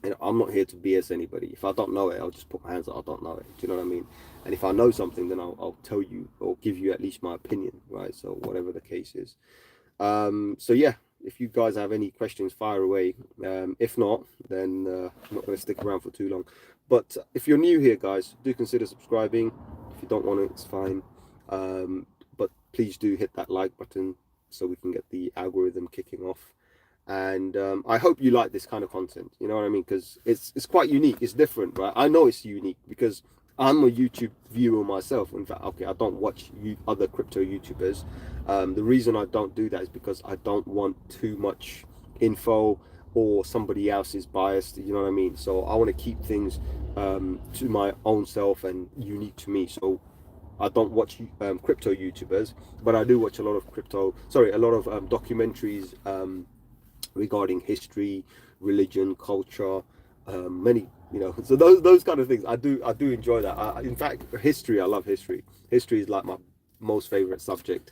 And I'm not here to BS anybody. If I don't know it, I'll just put my hands up. I don't know it. Do you know what I mean? And if I know something, then I'll tell you or give you at least my opinion, right? So whatever the case is. So yeah, if you guys have any questions, fire away. If not, then I'm not going to stick around for too long. But if you're new here, guys, do consider subscribing. If you don't want it, it's fine. But please do hit that like button so we can get the algorithm kicking off. And I hope you like this kind of content, you know what I mean, because it's quite unique, it's different, right? I know it's unique because I'm a YouTube viewer myself. In fact, okay, I don't watch other crypto YouTubers. The reason I don't do that is because I don't want too much info or somebody else's bias, you know what I mean? So I want to keep things to my own self and unique to me. So I don't watch crypto YouTubers, but I do watch a lot of documentaries regarding history, religion, culture, many, you know, so those kind of things. I do enjoy that. In fact, history, I love history. History is like my most favorite subject.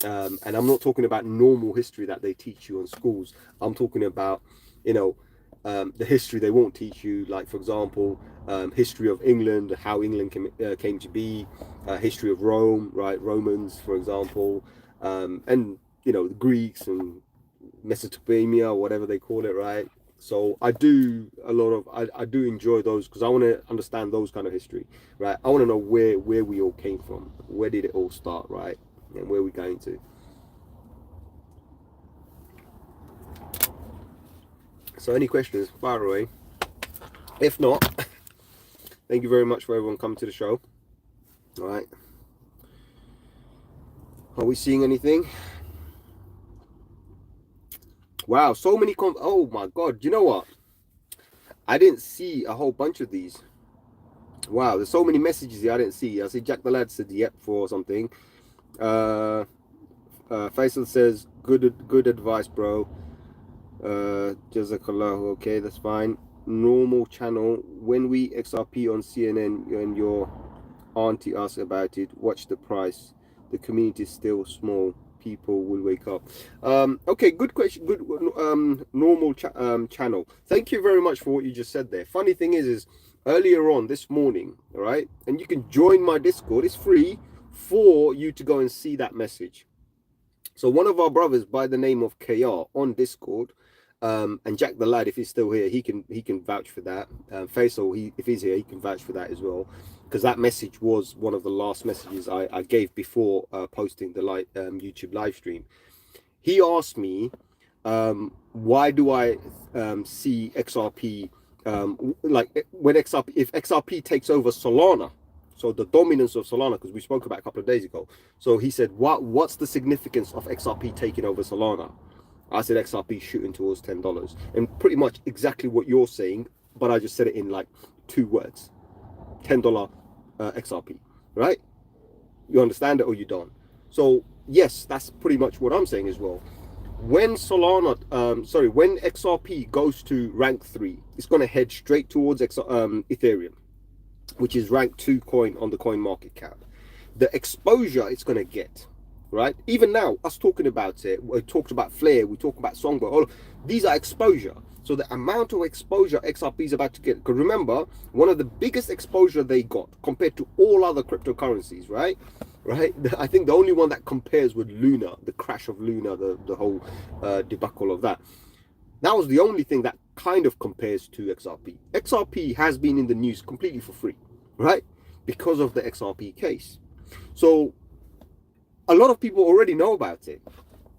And I'm not talking about normal history that they teach you in schools. I'm talking about, you know, the history they won't teach you, like for example, history of England, how England came to be, history of Rome, right? Romans, for example, and you know, the Greeks and Mesopotamia, whatever they call it, right? So I do I do enjoy those because I want to understand those kind of history, right? I want to know where we all came from, where did it all start, right? And where we're going to. So any questions, fire away. If not, thank you very much for everyone coming to the show. All right. Are we seeing anything? Wow, so many oh my god, you know what? I didn't see a whole bunch of these. Wow, there's so many messages here I didn't see. I see Jack the Lad said yep for something. Faisal says good advice, bro. Jazakallah, okay, that's fine. Normal channel. When we XRP on CNN and your auntie asks about it, watch the price. The community is still small. People will wake up. Okay, good question. Good normal channel. Thank you very much for what you just said there. Funny thing is earlier on this morning, all right, and you can join my Discord. It's free for you to go and see that message. So one of our brothers by the name of KR on Discord, and Jack the Lad, if he's still here, he can vouch for that. Faisal, if he's here, he can vouch for that as well, because that message was one of the last messages I gave before posting the YouTube live stream. He asked me Why do I see XRP like when XRP, if XRP takes over Solana, so the dominance of Solana, because we spoke about a couple of days ago. So he said, what's the significance of XRP taking over Solana? I said XRP shooting towards $10, and pretty much exactly what you're saying, but I just said it in like 2 words: $10 XRP, right? You understand it or you don't? So yes, that's pretty much what I'm saying as well. When when XRP goes to rank 3, it's going to head straight towards Ethereum, which is rank 2 coin on the coin market cap. The exposure it's going to get, right? Even now, us talking about it, we talked about Flare, we talk about Songbird, all these are exposure. So the amount of exposure XRP is about to get, because remember, one of the biggest exposure they got compared to all other cryptocurrencies, right? I think the only one that compares with Luna, the crash of Luna, the whole debacle of that. That was the only thing that kind of compares to XRP. XRP has been in the news completely for free, right? Because of the XRP case. So a lot of people already know about it,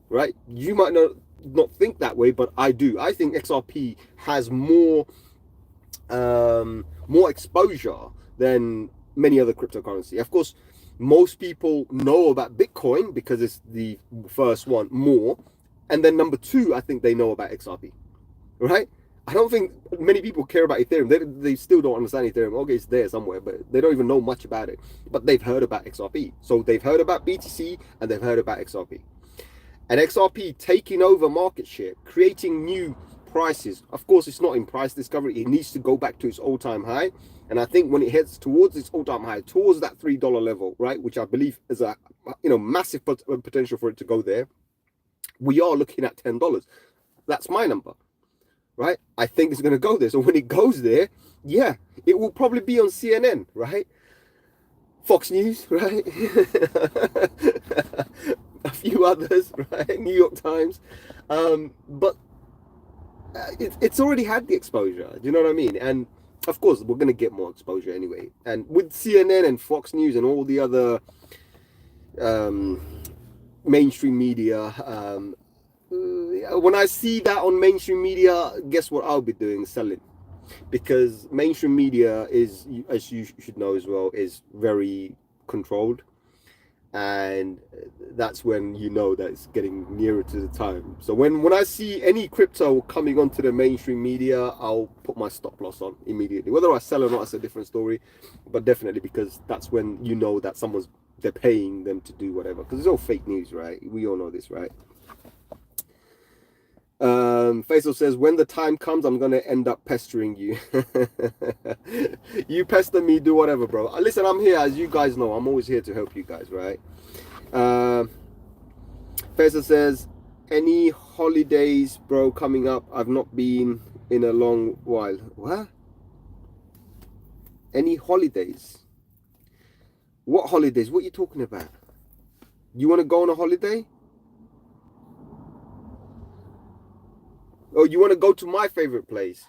right? You might not think that way, but I do. I think XRP has more exposure than many other cryptocurrency. Of course, most people know about Bitcoin because it's the first one more, and then number 2, I think they know about XRP, right? I don't think many people care about Ethereum. They still don't understand Ethereum. Okay, it's there somewhere, but they don't even know much about it. But they've heard about XRP. So they've heard about BTC and they've heard about XRP. And XRP taking over market share, creating new prices. Of course, it's not in price discovery. It needs to go back to its all-time high. And I think when it heads towards its all-time high, towards that $3 level, right, which I believe is a massive potential for it to go there, we are looking at $10. That's my number, right? I think it's going to go there. So when it goes there, yeah, it will probably be on CNN, right? Fox News, right? A few others, right? New York Times. But it's already had the exposure. Do you know what I mean? And of course, we're going to get more exposure anyway. And with CNN and Fox News and all the other mainstream media, when I see that on mainstream media, guess what I'll be doing? Selling. Because mainstream media is, as you should know as well, is very controlled. And that's when you know that it's getting nearer to the time. So when I see any crypto coming onto the mainstream media, I'll put my stop loss on immediately. Whether I sell or not, that's a different story. But definitely, because that's when you know that they're paying them to do whatever. Because it's all fake news, right? We all know this, right? Faisal says, when the time comes, I'm going to end up pestering you. You pester me, do whatever, bro. Listen, I'm here, as you guys know. I'm always here to help you guys, right? Faisal says, any holidays, bro, coming up? I've not been in a long while. What? Any holidays? What holidays? What are you talking about? You want to go on a holiday? Oh, you want to go to my favorite place?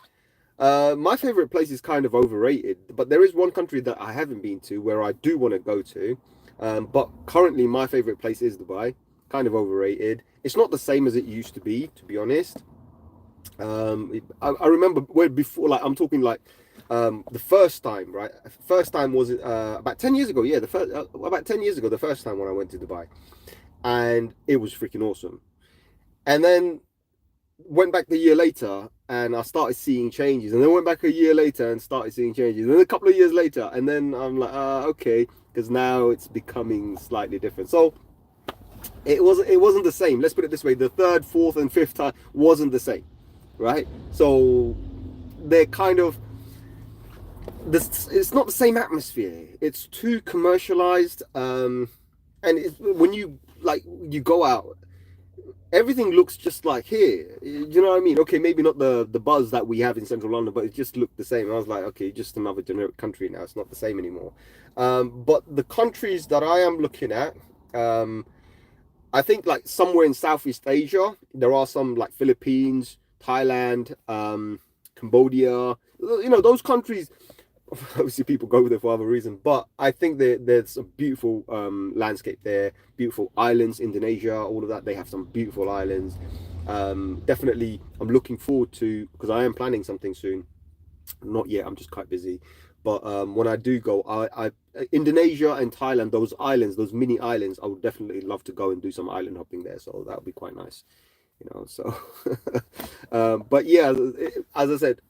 My favorite place is kind of overrated, but there is one country that I haven't been to where I do want to go to. But currently, my favorite place is Dubai. Kind of overrated. It's not the same as it used to be honest. I remember where before, like I'm talking like the first time, right? First time was about 10 years ago. Yeah, about 10 years ago, the first time when I went to Dubai, and it was freaking awesome. And then went back the year later and I started seeing changes, and then went back a year later and started seeing changes, and then a couple of years later, and then I'm like, okay, because now it's becoming slightly different. So it wasn't the same. Let's put it this way: the third, fourth, and fifth time wasn't the same, right? So they're kind of it's not the same atmosphere. It's too commercialized, and when you go out, everything looks just like here. You know what I mean? Okay, maybe not the buzz that we have in central London, but it just looked the same. I was like, okay, just another generic country now. It's not the same anymore. But the countries that I am looking at, I think like somewhere in Southeast Asia, there are some like Philippines, Thailand, Cambodia. You know, those countries. Obviously, people go there for other reasons, but I think there's a beautiful landscape there, beautiful islands. Indonesia, all of that, they have some beautiful islands. Definitely, I'm looking forward to, because I am planning something soon. Not yet, I'm just quite busy. But when I do go, I Indonesia and Thailand, those islands, those mini islands, I would definitely love to go and do some island hopping there. So that would be quite nice, you know. So, but yeah, as I said,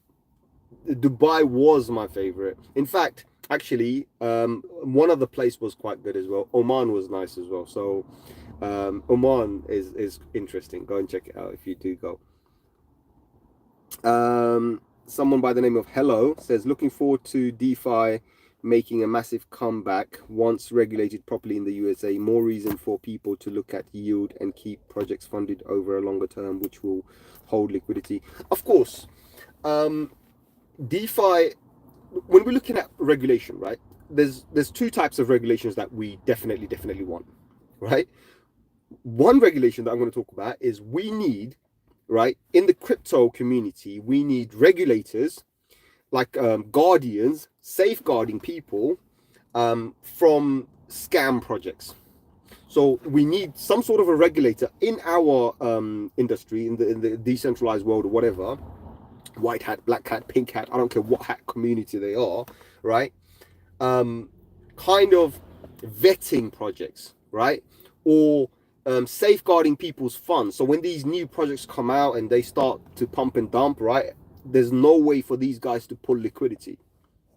Dubai was my favorite. In fact, actually, one other place was quite good as well. Oman was nice as well. So, Oman is interesting. Go and check it out if you do go. Someone by the name of Hello says, looking forward to DeFi making a massive comeback once regulated properly in the USA. More reason for people to look at yield and keep projects funded over a longer term, which will hold liquidity. Of course, DeFi, when we're looking at regulation, right? There's two types of regulations that we definitely want, right? One regulation that I'm going to talk about is we need, right, in the crypto community, we need regulators like guardians safeguarding people from scam projects. So we need some sort of a regulator in our industry, in the decentralized world or whatever, white hat, black hat, pink hat, I don't care what hat community they are, right? Kind of vetting projects, right? Or safeguarding people's funds. So when these new projects come out and they start to pump and dump, right? There's no way for these guys to pull liquidity.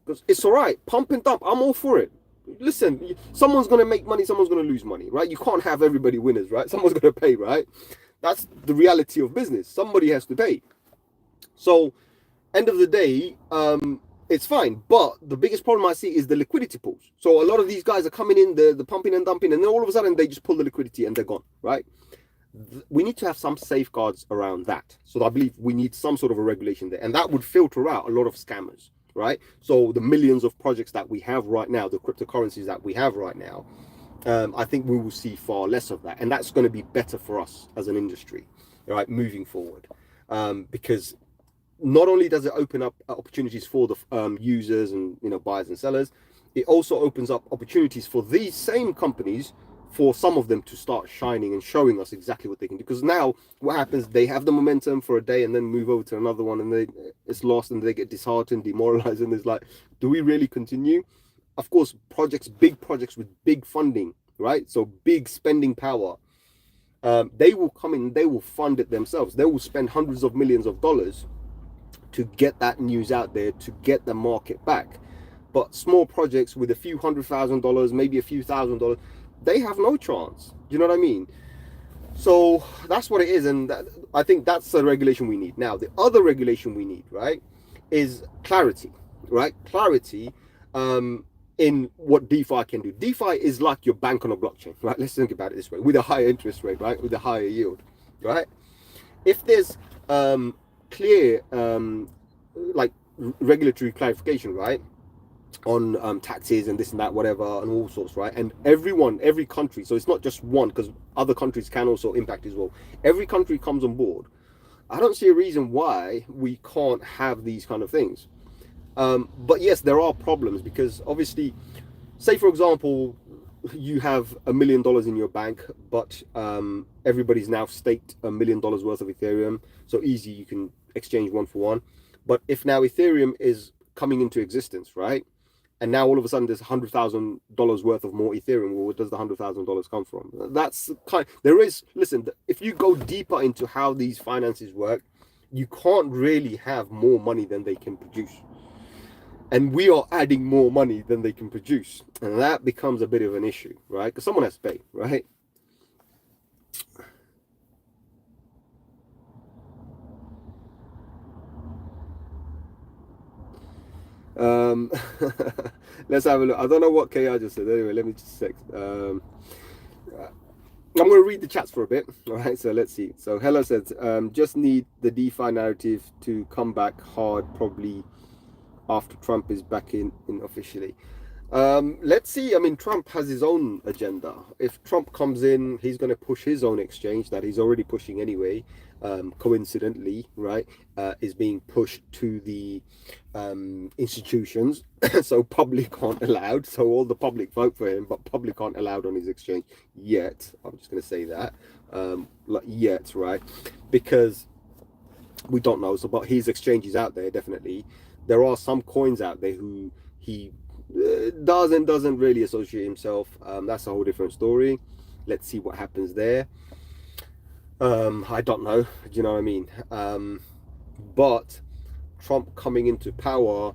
Because it's all right, pump and dump, I'm all for it. Listen, someone's going to make money, someone's going to lose money, right? You can't have everybody winners, right? Someone's going to pay, right? That's the reality of business. Somebody has to pay. So, end of the day, it's fine. But the biggest problem I see is the liquidity pools. So a lot of these guys are coming in, the pumping and dumping, and then all of a sudden they just pull the liquidity and they're gone, right? We need to have some safeguards around that. So I believe we need some sort of a regulation there, and that would filter out a lot of scammers, right? So the millions of projects that we have right now, the cryptocurrencies that we have right now, I think we will see far less of that, and that's going to be better for us as an industry, right, moving forward, because not only does it open up opportunities for the users and buyers and sellers, it also opens up opportunities for these same companies, for some of them to start shining and showing us exactly what they can do. Because now what happens, they have the momentum for a day and then move over to another one, and it's lost and they get disheartened, demoralized, and it's like, do we really continue? Of course, big projects with big funding, right? So big spending power, they will come in, they will fund it themselves. They will spend hundreds of millions of dollars to get that news out there, to get the market back. But small projects with a few $100,000, maybe a few $1,000, they have no chance. Do you know what I mean? So that's what it is, and I think that's the regulation we need. Now, the other regulation we need, right, is clarity, right? Clarity in what DeFi can do. DeFi is like your bank on a blockchain, right? Let's think about it this way, with a higher interest rate, right, with a higher yield, right? If there's clear like regulatory clarification, right, on taxes and this and that, whatever, and all sorts, right? And every country, so it's not just one, because other countries can also impact as well. Every country comes on board. I don't see a reason why we can't have these kind of things. But yes, there are problems, because obviously, say for example, you have $1 million in your bank, but everybody's now staked $1 million worth of Ethereum. So easy, you can exchange one for one. But if now Ethereum is coming into existence, right? And now all of a sudden there's $100,000 worth of more Ethereum. Well, where does the $100,000 come from? That's there is, listen, if you go deeper into how these finances work, you can't really have more money than they can produce. And we are adding more money than they can produce. And that becomes a bit of an issue, right? Because someone has to pay, right? Let's have a look. I don't know what KR just said. Anyway, let me just check. I'm going to read the chats for a bit. All right, so let's see. So Hello says, just need the DeFi narrative to come back hard, probably after Trump is back in officially. Let's see. I mean, Trump has his own agenda. If Trump comes in, he's going to push his own exchange that he's already pushing anyway. Coincidentally, right, is being pushed to the institutions. So public aren't allowed. So all the public vote for him, but public aren't allowed on his exchange yet. I'm just going to say that, like yet, right? Because we don't know. So, but his exchange is out there definitely. There are some coins out there who he doesn't really associate himself. That's a whole different story. Let's see what happens there. I don't know. Do you know what I mean? But Trump coming into power,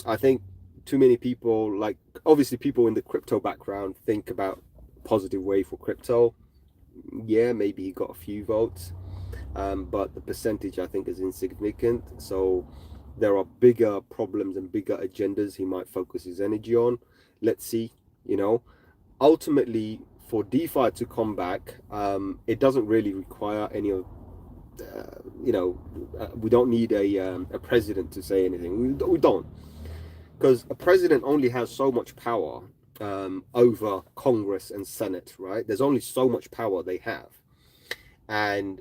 I think too many people, like obviously people in the crypto background, think about positive way for crypto. Yeah, maybe he got a few votes, but the percentage I think is insignificant. So there are bigger problems and bigger agendas he might focus his energy on. Let's see. Ultimately for DeFi to come back, it doesn't really require any of we don't need a president to say anything. We don't, because a president only has so much power over Congress and Senate, right? There's only so much power they have. And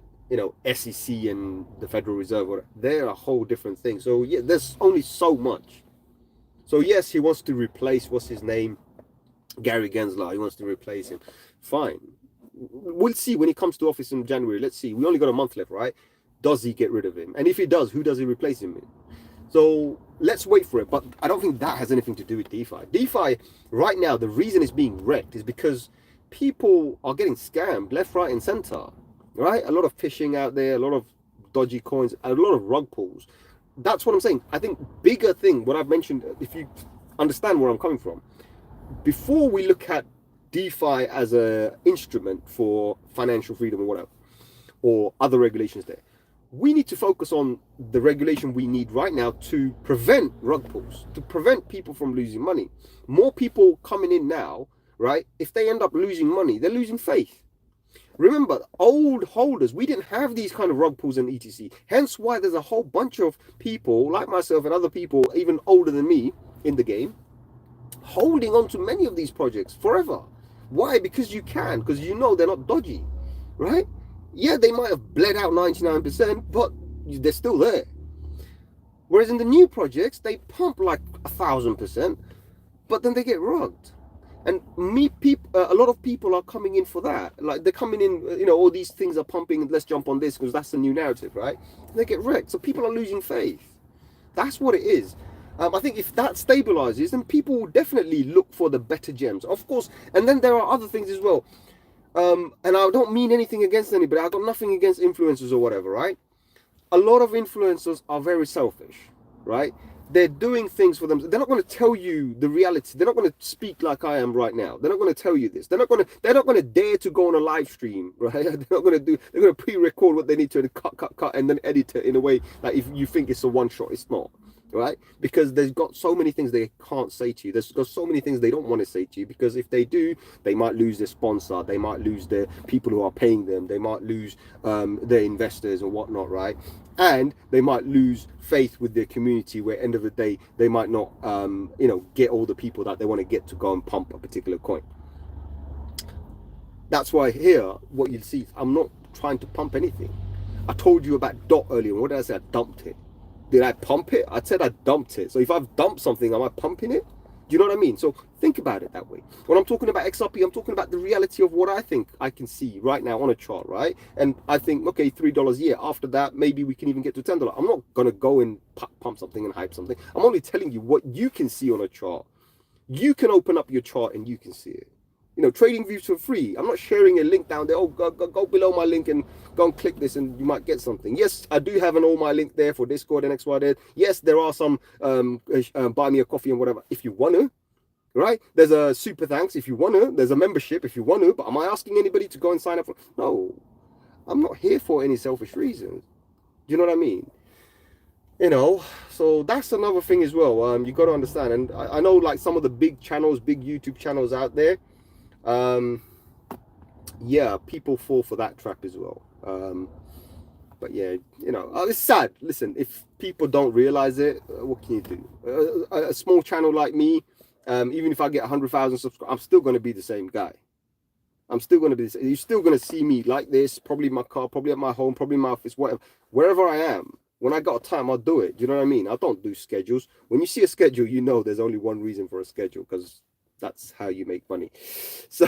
SEC and the Federal Reserve, they're a whole different thing. So yeah, there's only so much. So yes, he wants to replace, what's his name, Gary Gensler. He wants to replace him. Fine. We'll see when he comes to office in January. Let's see. We only got a month left, right? Does he get rid of him? And if he does, who does he replace him with? So let's wait for it. But I don't think that has anything to do with DeFi. DeFi right now, the reason it's being wrecked is because people are getting scammed left, right, and center. Right? A lot of phishing out there, a lot of dodgy coins, a lot of rug pulls. That's what I'm saying. I think bigger thing, what I've mentioned, if you understand where I'm coming from, before we look at DeFi as an instrument for financial freedom or whatever, or other regulations there, we need to focus on the regulation we need right now to prevent rug pulls, to prevent people from losing money. More people coming in now, right? If they end up losing money, they're losing faith. Remember, old holders, we didn't have these kind of rug pulls and etc. Hence why there's a whole bunch of people like myself and other people even older than me in the game holding on to many of these projects forever. Why? Because you can, because they're not dodgy, right? Yeah, they might have bled out 99%, but they're still there. Whereas in the new projects, they pump like 1,000%, but then they get rugged. And a lot of people are coming in for that. Like they're coming in, all these things are pumping. Let's jump on this because that's the new narrative, right? And they get wrecked. So people are losing faith. That's what it is. I think if that stabilizes, then people will definitely look for the better gems, of course. And then there are other things as well. And I don't mean anything against anybody. I've got nothing against influencers or whatever, right? A lot of influencers are very selfish, right? They're doing things for them. They're not going to tell you the reality. They're not going to speak like I am right now. They're not going to tell you this. They're not going to dare to go on a live stream, right? They're going to pre-record what they need to and cut, and then edit it in a way that if you think it's a one shot, it's not, right? Because they've got so many things they can't say to you. There's got so many things they don't want to say to you, because if they do, they might lose their sponsor. They might lose their people who are paying them. They might lose their investors or whatnot, right? And they might lose faith with their community, where end of the day they might not get all the people that they want to get to go and pump a particular coin. That's why here what you'll see, I'm not trying to pump anything. I told you about DOT earlier. What did I say? I dumped it. Did I pump it? I said I dumped it. So if I've dumped something, am I pumping it? Do you know what I mean? So think about it that way. When I'm talking about XRP, I'm talking about the reality of what I think I can see right now on a chart, right? And I think, okay, $3 a year. After that, maybe we can even get to $10. I'm not going to go and pump something and hype something. I'm only telling you what you can see on a chart. You can open up your chart and you can see it. Trading views for free. I'm not sharing a link down there. Oh, go below my link and go and click this and you might get something. Yes, I do have an all my link there for Discord and XYZ. Yes, there are some buy me a coffee and whatever if you want to, right? There's a super thanks if you want to. There's a membership if you want to. But am I asking anybody to go and sign up for? No, I'm not here for any selfish reasons. Do you know what I mean? So that's another thing as well. You got to understand. And I know like some of the big channels, big YouTube channels out there, yeah, people fall for that trap as well. But yeah, it's sad. Listen, if people don't realize it, what can you do? A small channel like me, Even if I get 100,000 subscribers, I'm still going to be the same guy. I'm still going to be, you're still going to see me like this, probably in my car, probably at my home, probably in my office, whatever, wherever I am. When I got time, I'll do it. Do you know what I mean? I don't do schedules. When you see a schedule, you know there's only one reason for a schedule, because that's how you make money. So,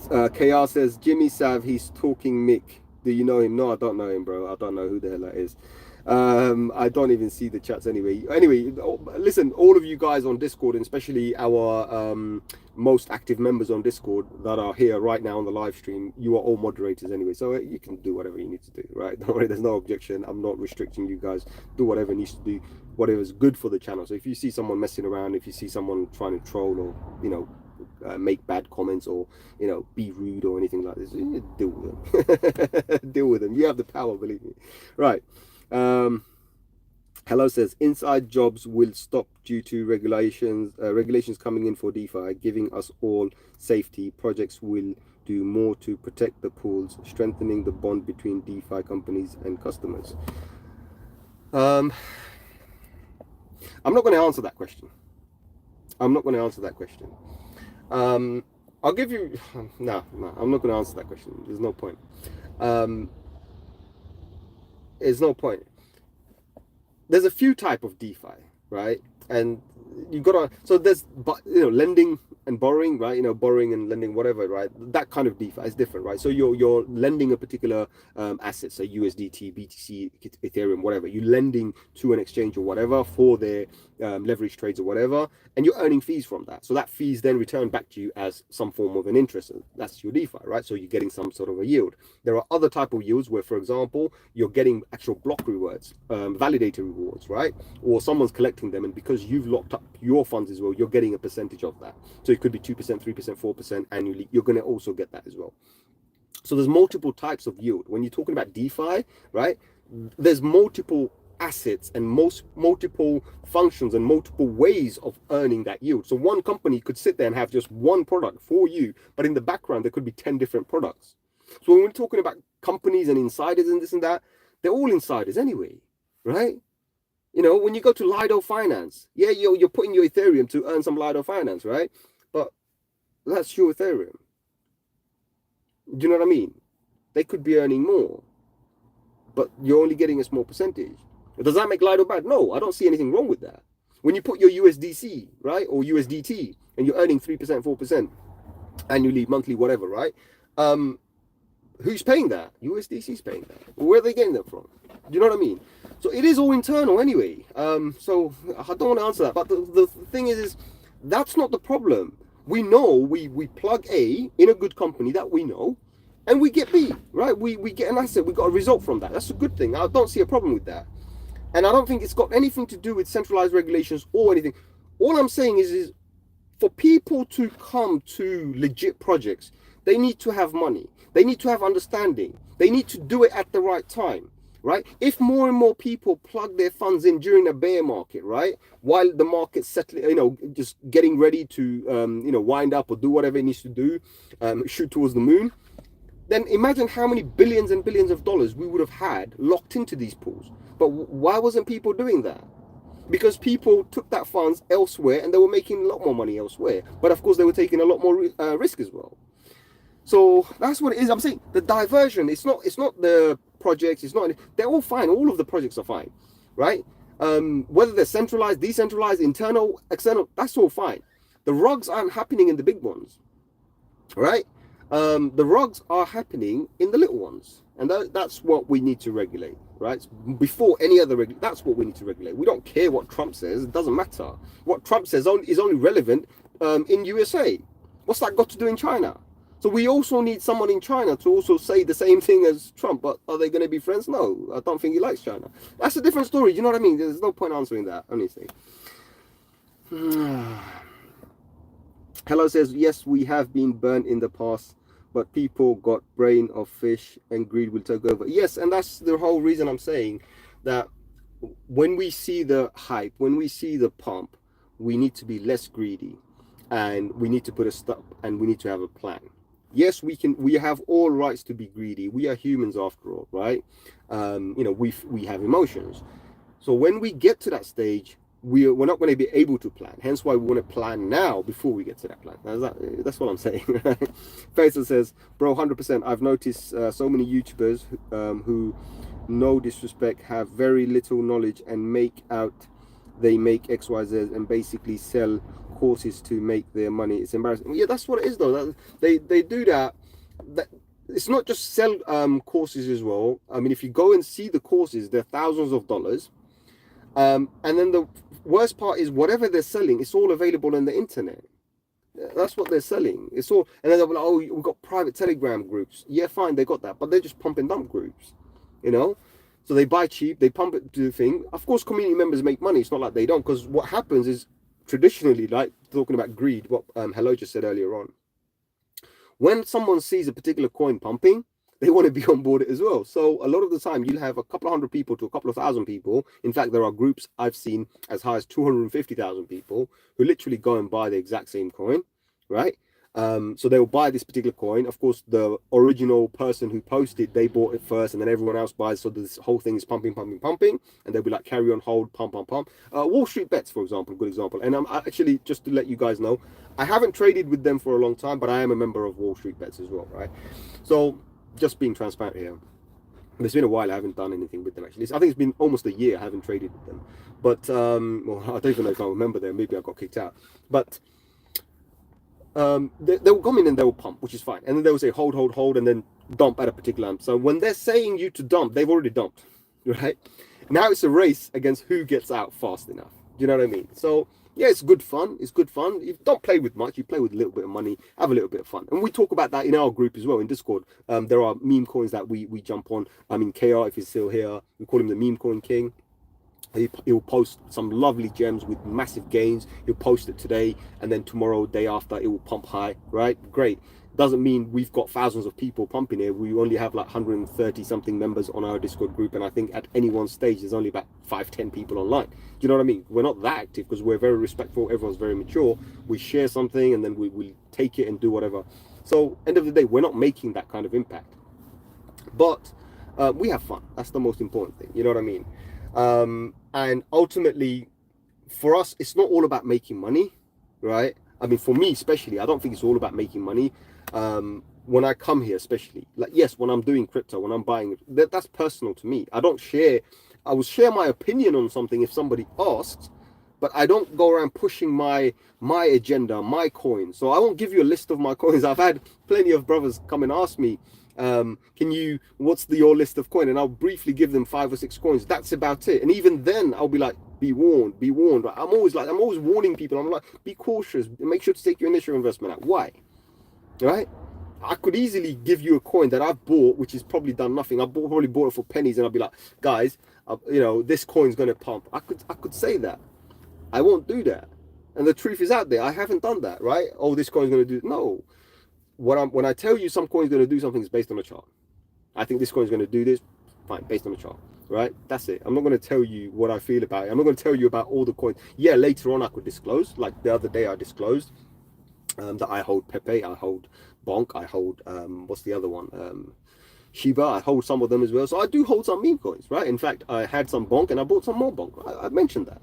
KR says, Jimmy Sav, he's talking Mick. Do you know him? No, I don't know him, bro. I don't know who the hell that is. I don't even see the chats anyway. Anyway, listen, all of you guys on Discord, and especially our most active members on Discord that are here right now on the live stream, you are all moderators anyway, so you can do whatever you need to do, right? Don't worry, there's no objection. I'm not restricting you guys. Do whatever needs to do, whatever's good for the channel. So if you see someone messing around, if you see someone trying to troll, or make bad comments, or be rude or anything like this, deal with them. Deal with them. You have the power, believe me. Right. Hello says, inside jobs will stop due to regulations coming in for DeFi, giving us all safety. Projects will do more to protect the pools, strengthening the bond between DeFi companies and customers. I'm not going to answer that question. I'll give you, no, I'm not going to answer that question. There's no point. There's no point. There's a few type of DeFi, right? And you gotta, so there's lending and borrowing, right? Borrowing and lending, whatever, right? That kind of DeFi is different, right? So you're lending a particular asset, say USDT, BTC, Ethereum, whatever. You're lending to an exchange or whatever for their leverage trades or whatever, and you're earning fees from that. So that fees then return back to you as some form of an interest. That's your DeFi, right? So you're getting some sort of a yield. There are other type of yields where, for example, you're getting actual block rewards, validator rewards, right? Or someone's collecting them, and because you've locked up your funds as well, you're getting a percentage of that. So it could be 2%, 3%, 4% annually. You're going to also get that as well. So there's multiple types of yield. When you're talking about DeFi, right, there's multiple assets and multiple functions and multiple ways of earning that yield. So one company could sit there and have just one product for you, but in the background there could be 10 different products. So when we're talking about companies and insiders and this and that, they're all insiders anyway, right? When you go to Lido Finance, yeah, you're putting your Ethereum to earn some Lido Finance, right? But that's your Ethereum. Do you know what I mean? They could be earning more, but you're only getting a small percentage. Does that make Lido bad? No, I don't see anything wrong with that. When you put your USDC, right, or USDT, and you're earning 3%, 4% annually, monthly, whatever, right? Who's paying that? USDC's paying that. Where are they getting that from? Do you know what I mean? So it is all internal anyway. So I don't want to answer that. But the thing is that's not the problem. We know we plug A in a good company that we know, and we get B, right? We get an asset. We got a result from that. That's a good thing. I don't see a problem with that. And I don't think it's got anything to do with centralized regulations or anything. All I'm saying is for people to come to legit projects, they need to have money. They need to have understanding. They need to do it at the right time, right? If more and more people plug their funds in during a bear market, right, while the market's settling, just getting ready to, wind up or do whatever it needs to do, shoot towards the moon, then imagine how many billions and billions of dollars we would have had locked into these pools. But why wasn't people doing that? Because people took that funds elsewhere and they were making a lot more money elsewhere. But of course, they were taking a lot more risk as well. So that's what it is. I'm saying the diversion, it's not the projects, they're all fine. All of the projects are fine, right? Whether they're centralized, decentralized, internal, external, that's all fine. The rugs aren't happening in the big ones, right? The rugs are happening in the little ones. And that's what we need to regulate, right? Before any other that's what we need to regulate. We don't care what Trump says. It doesn't matter. What Trump says is only relevant in USA. What's that got to do in China? So we also need someone in China to also say the same thing as Trump. But are they going to be friends? No, I don't think he likes China. That's a different story. You know what I mean? There's no point answering that, honestly. Hello says, yes, we have been burnt in the past, but people got brain of fish and greed will take over. Yes, and that's the whole reason I'm saying that when we see the hype, when we see the pump, we need to be less greedy and we need to put a stop and we need to have a plan, Yes, we have all rights to be greedy. We are humans after all, right? You know, we have emotions. So when we get to that stage, we're not going to be able to plan. Hence why we want to plan now before we get to that plan. That's what I'm saying. Right? Faisal says, bro, 100%. I've noticed so many YouTubers who, no disrespect, have very little knowledge and make out they make XYZ and basically sell courses to make their money. It's embarrassing. Yeah, that's what it is though. They do that. It's not just sell courses as well. I mean, if you go and see the courses, they're thousands of dollars. And then the worst part is whatever they're selling, it's all available on the internet. That's what they're selling. It's all, and then they'll be like, oh, we've got private Telegram groups. Yeah, fine, they got that, but they're just pump and dump groups, you know? So they buy cheap, they pump it to the thing. Of course, community members make money. It's not like they don't, because what happens is traditionally, like talking about greed, what Hello just said earlier on, when someone sees a particular coin pumping, they want to be on board it as well. So a lot of the time you'll have a couple of hundred people to a couple of thousand people. In fact, there are groups I've seen as high as 250,000 people who literally go and buy the exact same coin, right? So they'll buy this particular coin. Of course, the original person who posted, they bought it first and then everyone else buys. So this whole thing is pumping. And they'll be like, carry on, hold, pump. Wall Street Bets, for example, good example. And I'm actually, just to let you guys know, I haven't traded with them for a long time, but I am a member of Wall Street Bets as well, right? So just being transparent here. It's been a while I haven't done anything with them actually. I think it's been almost a year I haven't traded with them. But well, I don't even know if I remember them. Maybe I got kicked out. But they'll come in and they'll pump, which is fine. And then they'll say hold, and then dump at a particular amount. So when they're saying you to dump, they've already dumped, right? Now it's a race against who gets out fast enough. Do you know what I mean? So yeah, it's good fun. It's good fun. You don't play with much. You play with a little bit of money. Have a little bit of fun. And we talk about that in our group as well in Discord. There are meme coins that we jump on. I mean, KR, if he's still here, we call him the meme coin king. He'll post some lovely gems with massive gains. He'll post it today, and then tomorrow, day after, it will pump high, right? Great. Doesn't mean we've got thousands of people pumping here. We only have like 130 something members on our Discord group, and I think at any one stage there's only about 5-10 people online. Do you know what I mean? We're not that active because we're very respectful. Everyone's very mature. We share something and then we take it and do whatever. So end of the day, we're not making that kind of impact, but we have fun. That's the most important thing. You know what I mean? And ultimately, for us, it's not all about making money, right? I mean, for me especially, I don't think it's all about making money. When I come here, especially, like, yes, when I'm doing crypto, when I'm buying, that's personal to me. I don't share, I will share my opinion on something if somebody asks, but I don't go around pushing my agenda, my coins. So I won't give you a list of my coins. I've had plenty of brothers come and ask me, what's your list of coin? And I'll briefly give them 5 or 6 coins. That's about it. And even then I'll be like, be warned. I'm always warning people. I'm like, be cautious, make sure to take your initial investment out. Why? Right? I could easily give you a coin that I've bought, which has probably done nothing. Probably bought it for pennies, and I'll be like, guys, you know, this coin's going to pump. I could say that. I won't do that. And the truth is out there. I haven't done that, right? Oh, this coin's going to do. No. When I tell you some coin's going to do something, it's based on a chart. I think this coin's going to do this. Fine, based on a chart, right? That's it. I'm not going to tell you what I feel about it. I'm not going to tell you about all the coins. Yeah, later on I could disclose. Like the other day I disclosed that I hold Pepe, I hold Bonk, I hold what's the other one? Shiba. I hold some of them as well. So I do hold some meme coins, right? In fact, I had some Bonk and I bought some more Bonk. I mentioned that.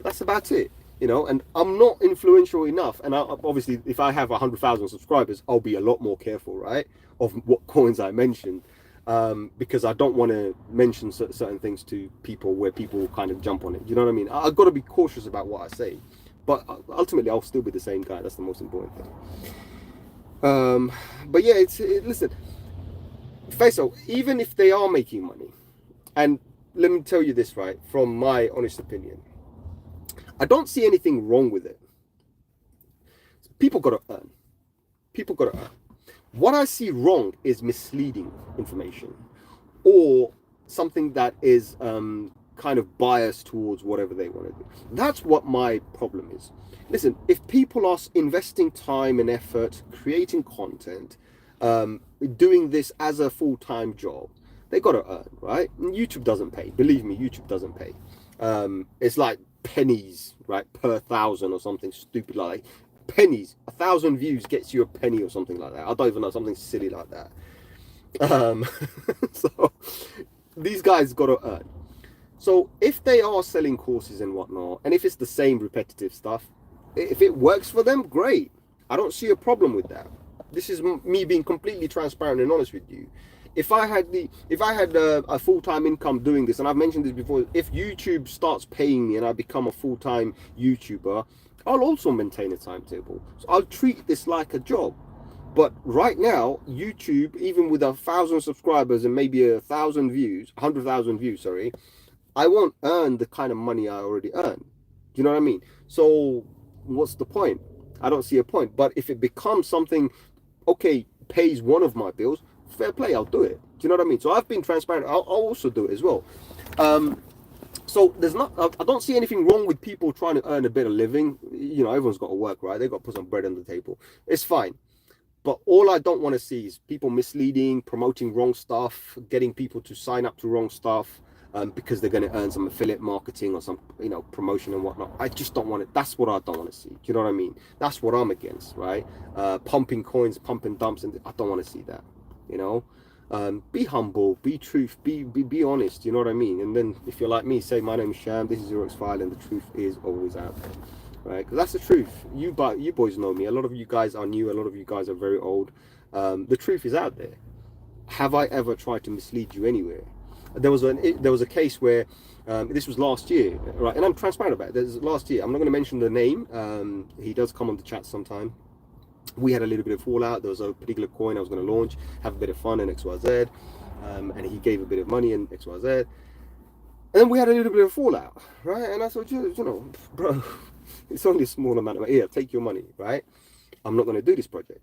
That's about it. You know, and I'm not influential enough. And obviously, if I have 100,000 subscribers, I'll be a lot more careful, right, of what coins I mention, because I don't want to mention certain things to people where people will kind of jump on it. You know what I mean? I've got to be cautious about what I say, but ultimately, I'll still be the same guy. That's the most important thing. But yeah, listen, Faisal, even if they are making money, and let me tell you this, right, from my honest opinion, I don't see anything wrong with it. People got to earn. People got to earn. What I see wrong is misleading information or something that is kind of biased towards whatever they want to do. That's what my problem is. Listen, if people are investing time and effort, creating content, doing this as a full-time job, they got to earn, right? And YouTube doesn't pay. Believe me, YouTube doesn't pay. It's like pennies, right, per 1,000 or something stupid like pennies. 1,000 views gets you a penny or something like that. I don't even know, something silly like that. So these guys got to earn. So if they are selling courses and whatnot, and if it's the same repetitive stuff, if it works for them, great. I don't see a problem with that. This is me being completely transparent and honest with you. If I had a full-time income doing this, and I've mentioned this before, if YouTube starts paying me and I become a full-time YouTuber, I'll also maintain a timetable. So I'll treat this like a job. But right now, YouTube, even with 1,000 subscribers and maybe 1,000 views, 100,000 views, sorry, I won't earn the kind of money I already earn. Do you know what I mean? So what's the point? I don't see a point. But if it becomes something, okay, pays one of my bills, fair play, I'll do it. Do you know what I mean? So I've been transparent. I'll also do it as well. So there's not, I don't see anything wrong with people trying to earn a bit of living. You know, everyone's got to work, right? They've got to put some bread on the table. It's fine. But all I don't want to see is people misleading, promoting wrong stuff, getting people to sign up to wrong stuff because they're going to earn some affiliate marketing or some, you know, promotion and whatnot. I just don't want it. That's what I don't want to see. Do you know what I mean? That's what I'm against, right? Pumping coins, pumping dumps, and I don't want to see that. You know, be humble, be truth, be honest. You know what I mean? And then if you're like me, say my name is Sham. This is 0xfiles, and the truth is always out there. Right, because that's the truth. You boys know me. A lot of you guys are new. A lot of you guys are very old. The truth is out there. Have I ever tried to mislead you anywhere? There was a case where this was last year, right? And I'm transparent about it. There's last year. I'm not going to mention the name. He does come on the chat sometime. We had a little bit of fallout. There was a particular coin I was going to launch, have a bit of fun and XYZ, and he gave a bit of money and XYZ. And then we had a little bit of fallout, right? And I thought, you know, bro. It's only a small amount of money. Here, take your money, right? I'm not going to do this project.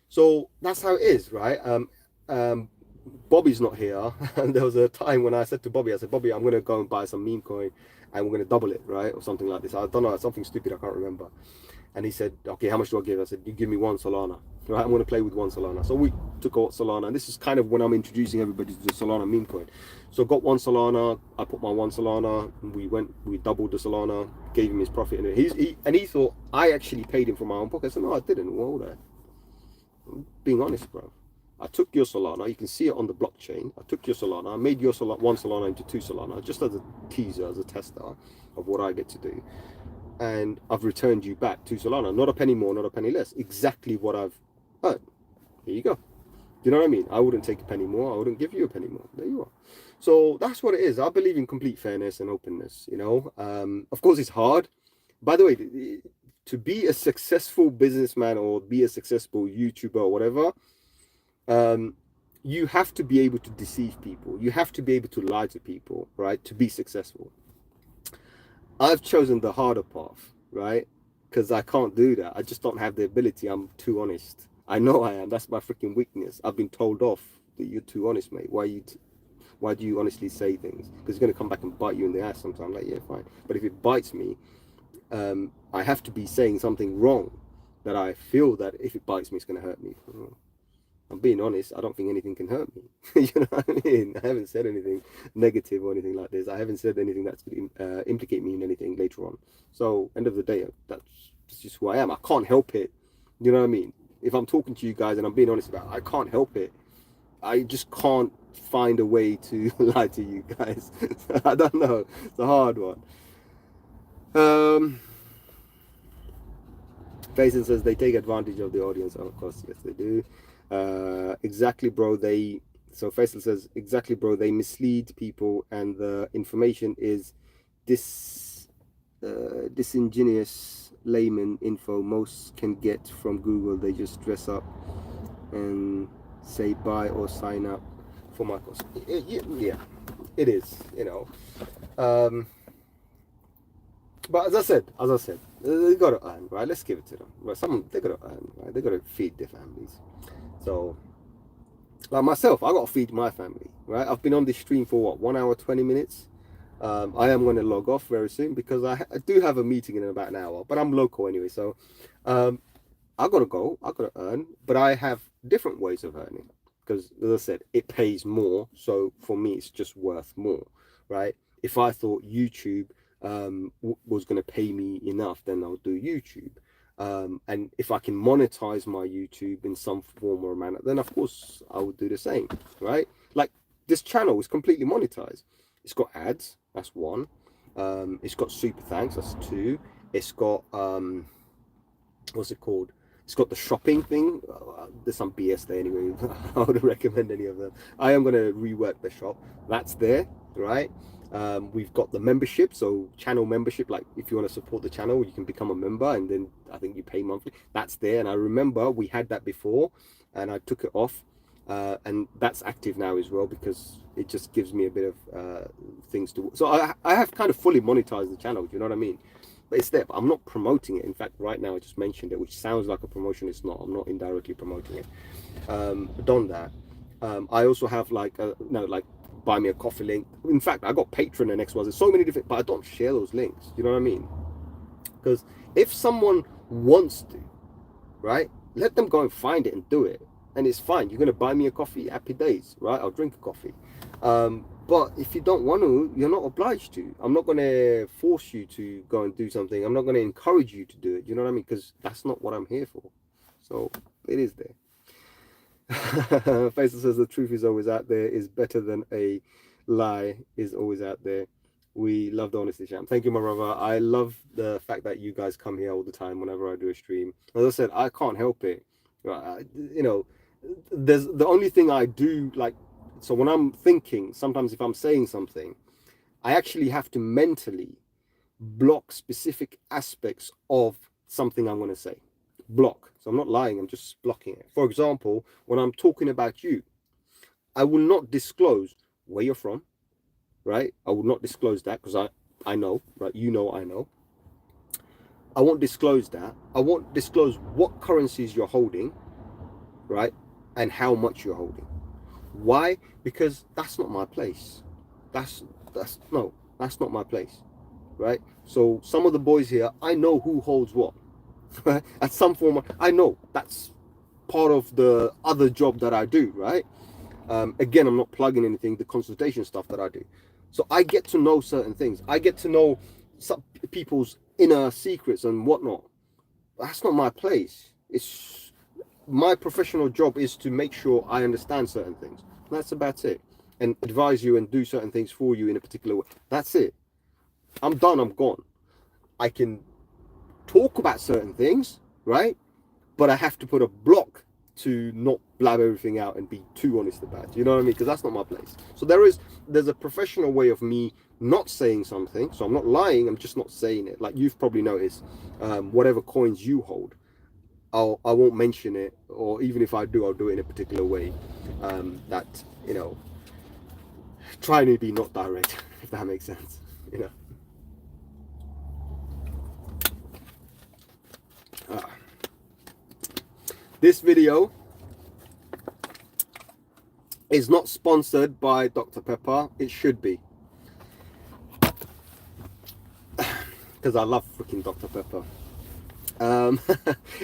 So that's how it is, right? Bobby's not here. And there was a time when I said to Bobby, I said, Bobby, I'm going to go and buy some meme coin and we're going to double it, right? Or something like this. I don't know, something stupid, I can't remember. And he said, okay, how much do I give? I said, you give me 1 Solana, right? I'm going to play with 1 Solana. So we took out Solana. And this is kind of when I'm introducing everybody to the Solana meme coin. So got 1 Solana. I put my 1 Solana. We doubled the Solana, gave him his profit. And he thought I actually paid him from my own pocket. I said, no, I didn't. Well, that. I'm being honest, bro. I took your Solana. You can see it on the blockchain. I took your Solana. I made your 1 Solana into 2 Solana, just as a teaser, as a tester of what I get to do. And I've returned you back 2 Solana, not a penny more, not a penny less, exactly what I've earned. Here you go. You know what I mean? I wouldn't take a penny more, I wouldn't give you a penny more. There you are. So that's what it is. I believe in complete fairness and openness, you know. Of course it's hard. By the way, to be a successful businessman or be a successful YouTuber or whatever, you have to be able to deceive people. You have to be able to lie to people, right, to be successful. I've chosen the harder path, right? Because I can't do that. I just don't have the ability. I'm too honest. I know I am. That's my freaking weakness. I've been told off that you're too honest, mate. Why do you honestly say things? Because it's going to come back and bite you in the ass sometime. Like, yeah, fine. But if it bites me, I have to be saying something wrong that I feel that if it bites me, it's going to hurt me. I'm being honest. I don't think anything can hurt me. You know what I mean? I haven't said anything negative or anything like this. I haven't said anything that's going to implicate me in anything later on. So, end of the day, that's just who I am. I can't help it. You know what I mean? If I'm talking to you guys and I'm being honest about it, I can't help it. I just can't find a way to lie to you guys. I don't know. It's a hard one. Faison says they take advantage of the audience. Oh, of course, yes, they do. Exactly, bro. So Faisal says, exactly, bro. They mislead people, and the information is disingenuous layman info most can get from Google. They just dress up and say buy or sign up for my course. Yeah, it is. You know. But as I said, they got to earn, right? Let's give it to them. Right? They got to earn, right? They got to feed their families. So, like myself, I got to feed my family, right? I've been on this stream for what, 1 hour 20 minutes. I am going to log off very soon because I do have a meeting in about an hour, but I'm local anyway, so I got to go. I got to earn, but I have different ways of earning because, as I said, it pays more. So for me, it's just worth more, right? If I thought YouTube was going to pay me enough, then I'll do YouTube. And if I can monetize my YouTube in some form or manner, then of course I would do the same, right? Like this channel is completely monetized. It's got ads, that's one. It's got super thanks, that's two. It's got what's it called? It's got the shopping thing. There's some BS there anyway. I wouldn't recommend any of them. I am going to rework the shop. That's there, right? We've got the membership, so channel membership. Like if you want to support the channel, you can become a member, and then I think you pay monthly. That's there, and I remember we had that before, and I took it off, and that's active now as well because it just gives me a bit of things to. So I have kind of fully monetized the channel. Do you know what I mean? But it's there, but I'm not promoting it. In fact, right now I just mentioned it, which sounds like a promotion. It's not. I'm not indirectly promoting it. Done that. I also have like like buy me a coffee link. In fact, I got Patreon and XYZ. There's so many different, but I don't share those links. You know what I mean? Because if someone wants to, right, let them go and find it and do it, and it's fine. You're gonna buy me a coffee, happy days, right? I'll drink a coffee. But if you don't want to, you're not obliged to. I'm not going to force you to go and do something. I'm not going to encourage you to do it. You know what I mean? Because that's not what I'm here for. So it is there. Faisal says the truth is always out there is better than a lie is always out there. We love the honesty, Sham. Thank you, my brother. I love the fact that you guys come here all the time whenever I do a stream. As I said, I can't help it. You know, there's the only thing I do like. So when I'm thinking, sometimes if I'm saying something, I actually have to mentally block specific aspects of something I'm going to say. Block. So I'm not lying, I'm just blocking it. For example, when I'm talking about you, I will not disclose where you're from, right? I will not disclose that because I know, right? You know, I know. I won't disclose that. I won't disclose what currencies you're holding, right? And how much you're holding. Why? Because that's not my place. That's not my place, right? So some of the boys here, I know who holds what. Right? At some form, I know that's part of the other job that I do, right? Again, I'm not plugging anything, the consultation stuff that I do. So I get to know certain things. I get to know some people's inner secrets and whatnot. That's not my place. It's my professional job is to make sure I understand certain things. That's about it. And advise you and do certain things for you in a particular way. That's it. I'm done. I'm gone. I can talk about certain things, right? But I have to put a block to not blab everything out and be too honest about it. You know what I mean? Because that's not my place. So there's a professional way of me not saying something. So I'm not lying. I'm just not saying it. Like you've probably noticed, whatever coins you hold, I won't mention it, or even if I do, I'll do it in a particular way. That, you know, trying to be not direct, if that makes sense, you know. This video is not sponsored by Dr. Pepper. It should be, because I love freaking Dr. Pepper.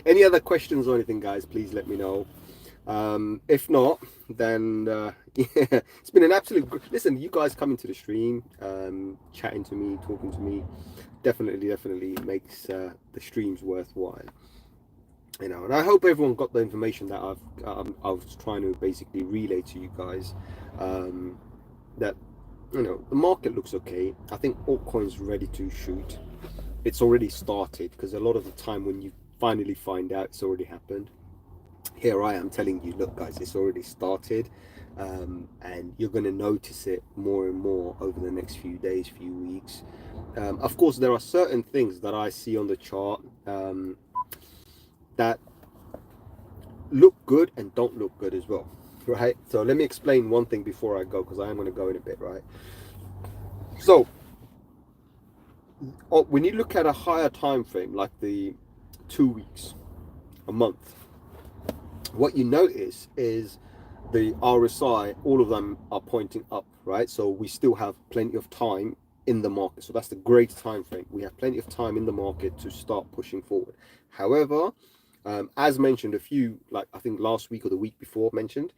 Any other questions or anything, guys, please let me know. If not, then yeah, it's been an absolute listen. You guys coming to the stream, chatting to me, talking to me, definitely makes the streams worthwhile, you know. And I hope everyone got the information that I was trying to basically relay to you guys, that, you know, the market looks okay. I think altcoin's ready to shoot. It's already started, because a lot of the time when you finally find out, it's already happened. Here I am telling you, look guys, it's already started, and you're going to notice it more and more over the next few days, few weeks. Of course, there are certain things that I see on the chart that look good and don't look good as well, right? So let me explain one thing before I go, because I am going to go in a bit, right? So when you look at a higher time frame, like the 2 weeks, a month, what you notice is the RSI, all of them are pointing up, right? So we still have plenty of time in the market. So that's the great time frame. We have plenty of time in the market to start pushing forward. However, as mentioned, like I think last week or the week before mentioned,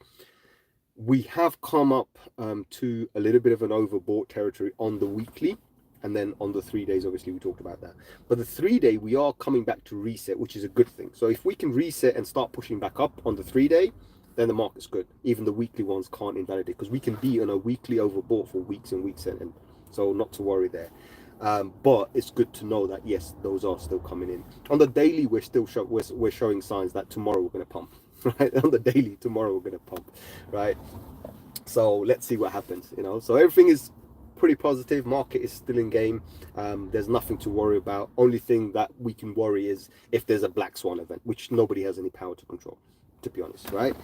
we have come up to a little bit of an overbought territory on the weekly. And then on the 3 days, obviously we talked about that. But the 3 day, we are coming back to reset, which is a good thing. So if we can reset and start pushing back up on the 3 day, then the market's good. Even the weekly ones can't invalidate, because we can be on a weekly overbought for weeks and weeks, and so not to worry there. But it's good to know that yes, those are still coming in. On the daily, we're still we're showing signs that tomorrow we're going to pump. Right, on the daily, tomorrow we're going to pump. Right, so let's see what happens. You know, so everything is pretty positive. Market is still in game. There's nothing to worry about. Only thing that we can worry is if there's a black swan event, which nobody has any power to control, to be honest, right?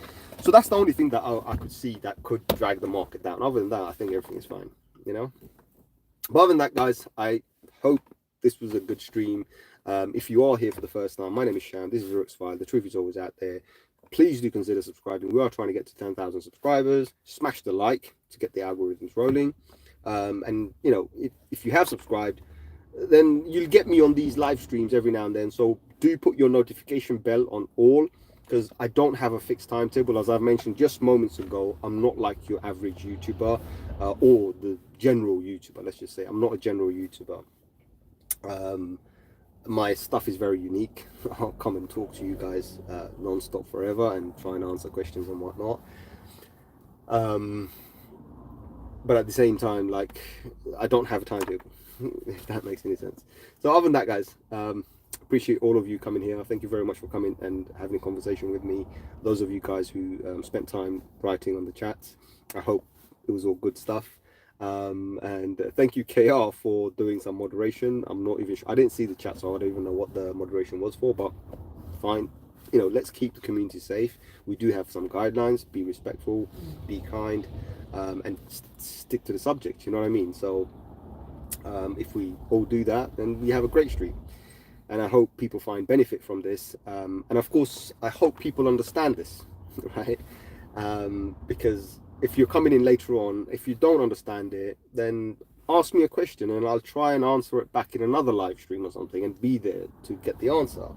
So that's the only thing that I could see that could drag the market down. Other than that, I think everything is fine, you know. But other than that, guys, I hope this was a good stream. If you are here for the first time, my name is Sham. This is 0xfiles. The truth is always out there. Please do consider subscribing. We are trying to get to 10,000 subscribers. Smash the like to get the algorithms rolling. And you know, if you have subscribed, then you'll get me on these live streams every now and then. So do put your notification bell on all, because I don't have a fixed timetable. As I've mentioned just moments ago, I'm not like your average YouTuber or the general YouTuber. Let's just say I'm not a general YouTuber. My stuff is very unique. I'll come and talk to you guys non-stop forever and try and answer questions and whatnot. But at the same time, like, I don't have a timetable, if that makes any sense. So other than that, guys, appreciate all of you coming here. Thank you very much for coming and having a conversation with me. Those of you guys who spent time writing on the chats, I hope it was all good stuff. And thank you, KR, for doing some moderation. I'm not even sure. I didn't see the chat, so I don't even know what the moderation was for, but fine. You know, let's keep the community safe. We do have some guidelines. Be respectful, be kind, and stick to the subject. You know what I mean? So if we all do that, then we have a great stream. And I hope people find benefit from this. And of course, I hope people understand this, right? Because if you're coming in later on, if you don't understand it, then ask me a question and I'll try and answer it back in another live stream or something and be there to get the answer.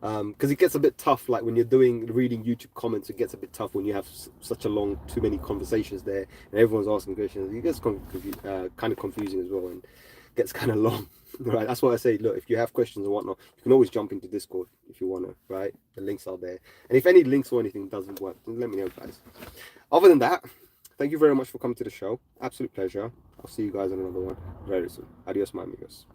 Because it gets a bit tough, like when you're reading YouTube comments, it gets a bit tough when you have such a long, too many conversations there and everyone's asking questions. It gets kind of confusing as well and gets kind of long, right? That's why I say, look, if you have questions and whatnot, you can always jump into Discord if you want to, right? The links are there. And if any links or anything doesn't work, then let me know, guys. Other than that, thank you very much for coming to the show. Absolute pleasure. I'll see you guys on another one very soon. Adios, my amigos.